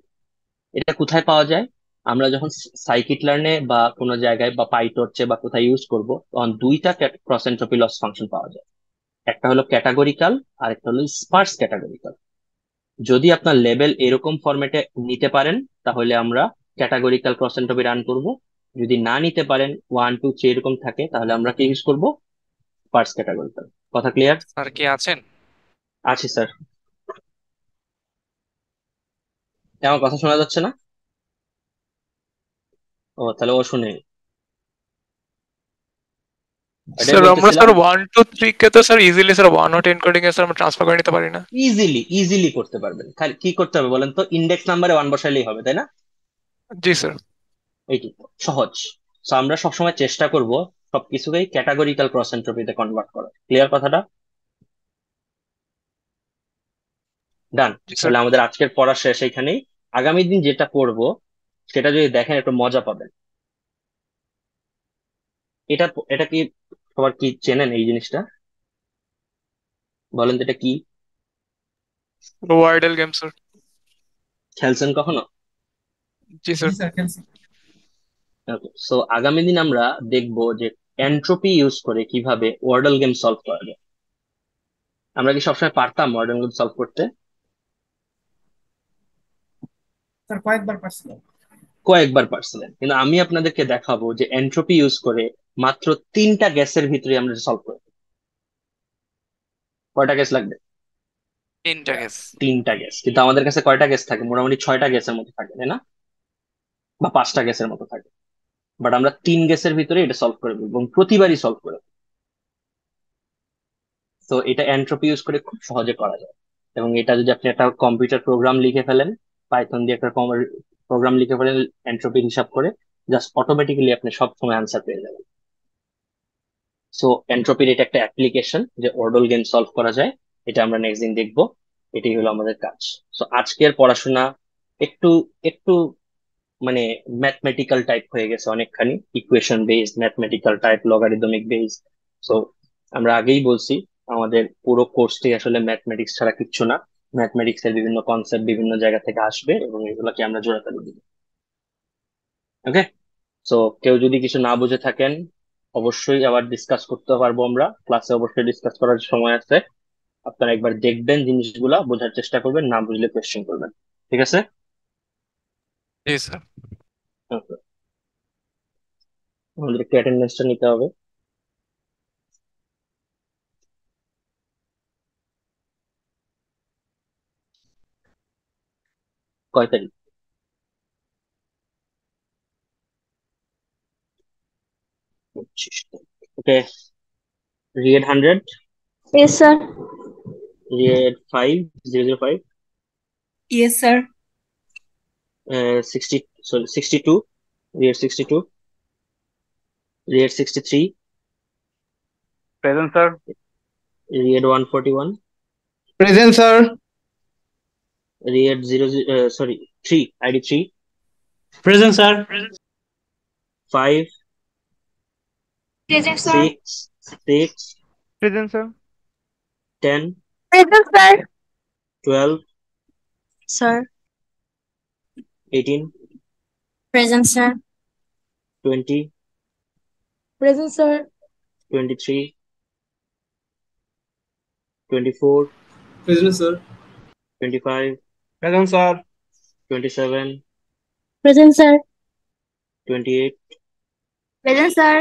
এটা কোথায় পাওয়া যায়? আমরা যখন সাইকিট লার্নে বা কোনো জায়গায় বা পাইটর্চে বা কোথায় ইউজ করব, তখন 2টা ক্রস এন্ট্রপি লস ফাংশন পাওয়া যায়। একটা হলো ক্যাটাগরিক্যাল আর একটা হলো স্পার্স ক্যাটাগরিক্যাল। যদি আপনার লেভেল এরকম ফরম্যাটে নিতে পারেন, তাহলে আমরা ক্যাটাগরিক্যাল ক্রস এন্ট্রপি রান করব। যদি না নিতে পারেন, 1 2 3 এরকম থাকে, তাহলে আমরা কি ইউজ করব? Spurs categorical. কথা ক্লিয়ার? স্যার কি আছেন? আছি স্যার। আমার কথা শোনা যাচ্ছে না? ও, তাহলে ও শুনে। এটাই স্যার আমরা বলতেছিলাম, স্যার 1 2 3 কে তো sir easily sir 1 hot encoding এ স্যার আমরা ট্রান্সফার করে নিতে পারি না? ইজিলি ইজিলি করতে পারবেন। খালি কি করতে হবে বলেন তো? ইন্ডেক্স নাম্বারে 1 বসাইলেই হবে, তাই না? জি স্যার। এইটি সহজ। তো আমরা সবসময় চেষ্টা করব সবকিছুকেই ক্যাটাগরিক্যাল ক্রস এন্ট্রপিতে কনভার্ট করার। ক্লিয়ার কথাটা? ডান। জি স্যার। তাহলে আমাদের আজকের পড়া শেষ এখানেই। আগামী দিন যেটা পড়বো সেটা যদি দেখেন একটু মজা পাবেন। এটা এটা কি সবার কি চেনেন এই জিনিসটা? বলেন তো এটা কি? ওয়াইডেল গেম স্যার। খেলছেন কখনো? জি জি স্যার। স্যার, খেলছি। সো আগামী দিন আমরা দেখবো যে এন্ট্রপি ইউজ করে কিভাবে ওয়ার্ডল গেম সলভ করা যায়। আমরা কি সবসময় পারতাম ওয়ার্ডল গেম সলভ করতে? স্যার কয়েকবার পারছিলাম। কয়েকবার পারছিলেন, কিন্তু আমি আপনাদেরকে দেখাবো যে এন্ট্রপি ইউজ করে মাত্র 3টা গ্যাসের ভিতরে আমরা সলভ করব। কয়টা গ্যাস লাগবে? 3টা কেস। 3টা গ্যাস, কিন্তু আমাদের কাছে কয়টা গ্যাস থাকে? মোটামুটি 6টা গ্যাসের মতো থাকে, তাই না? বা 5টা গ্যাসের মতো থাকে। বাট আমরা 3 গ্যাসের ভিতরে এটা সলভ করে দেবো এবং প্রতিবারই সলভ করে দেবো। তো এটা এন্ট্রপি ইউজ করে খুব সহজে করা যায়। এবং এটা যদি আপনি একটা কম্পিউটার প্রোগ্রাম লিখে ফেলেন, পাইথন দিয়ে একটা প্রোগ্রাম লিখে ফেলেন এন্ট্রপির হিসাব করে, জাস্ট অটোমেটিক্যালি আপনি সব সময় আনসার পেয়ে যাবেন। সো এন্ট্রপির এটা একটা অ্যাপ্লিকেশন যে অর্ডল গেম সলভ করা যায়। এটা আমরা নেক্সট দিন দেখবো। এটাই হলো আমাদের কাজ। সো আজকের পড়াশোনা একটু একটু মানে ম্যাথমেটিক্যাল টাইপ হয়ে গেছে অনেকখানি, equation based mathematical type, logarithmic based. So আমরা আগেই বলছি আমাদের পুরো কোর্সটাই আসলে ম্যাথমেটিক্স ছাড়া কিচ্ছু না। ম্যাথমেটিক্স এর বিভিন্ন কনসেপ্ট বিভিন্ন জায়গা থেকে আসবে এবং এগুলোকে আমরা জোড়াতালি দিব। ওকে। সো কেউ যদি কিছু না বুঝে থাকেন অবশ্যই আবার ডিসকাস করতে পারবো, আমরা ক্লাসে অবশ্যই ডিসকাস করার সময় আছে। আপনারা একবার দেখবেন জিনিসগুলা, বোঝার চেষ্টা করবেন, না বুঝলে কোয়েশ্চেন করবেন। ঠিক আছে? জি স্যার। Okay. আমাদের একটু অ্যাটেন্ডেন্সটা নিতে হবে। কয় তারিখ? 25 তারিখ। ওকে। রিয়েড 100, Yes, sir. রিয়েড 5, 005, Yes, sir. 60, sorry 62, রিয়েড 62, রিয়েড 63, প্রেজেন্ট স্যার। রিয়েড 141, Present, sir. রিয়েড 3, ID 3, present sir. 5, Present, sir. 6, 6, Present, sir. 10, Present, sir. 12, Sir. 18, Present, sir. 20, Present, sir. 23, 24, Present, sir. 25, Present, sir. 27, Present, sir. 28, Present, sir.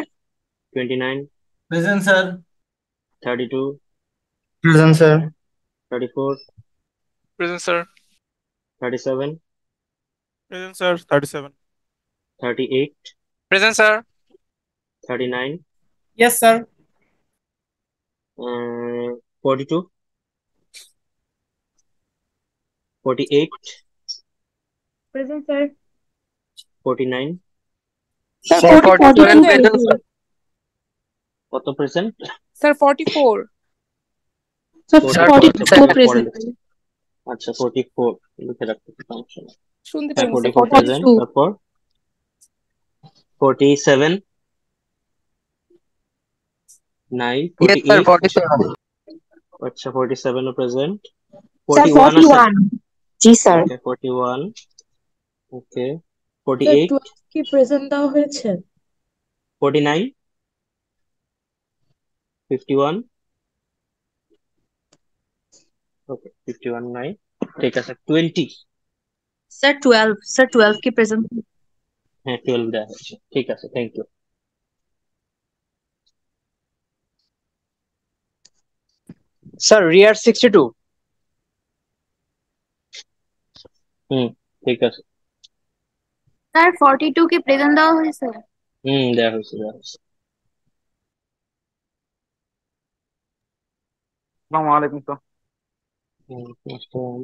29, Present, sir. 32, Present, sir. 34, Present, sir. 37, Present, sir. 37. 38, present sir. 39, Yes, sir. 42, 48, Present, sir. 49, Sir, Sir, 47 47 present, present, sir. কত percent? Sir, 44. Sir, 44, আচ্ছা 44 পরে present. লিখছি। আচ্ছা 44 লিখে রাখতে সমস্যা নেই। শুনতে হ্যাঁ পারেন, sir. 44 প্রেজেন্ট। 42. তারপর 47, নাই Yes, sir. 48, 47. আচ্ছা 47 ও প্রেজেন্ট। Sir, 41 আছে? 41. জি, sir. ওকে 41, ওকে Sir, 48, 12 কি প্রেজেন্ট দেওয়া হয়েছে? 49, 51, ওকে 51 নাই। ঠিক আছে 20, Sir, 12. Sir, 12 কি প্রেজেন্ট? হ্যাঁ 12 দেওয়া হয়েছে। ঠিক আছে, থ্যাংক ইউ। স্যার রিয়ার 62। হুম ঠিক আছে। Sir, 42 কি প্রেজেন্ট দেওয়া হয়েছে? দেওয়া হয়েছে দেওয়া হয়েছে। আসসালামু আলাইকুম স্যার। হুম, আসসালাম।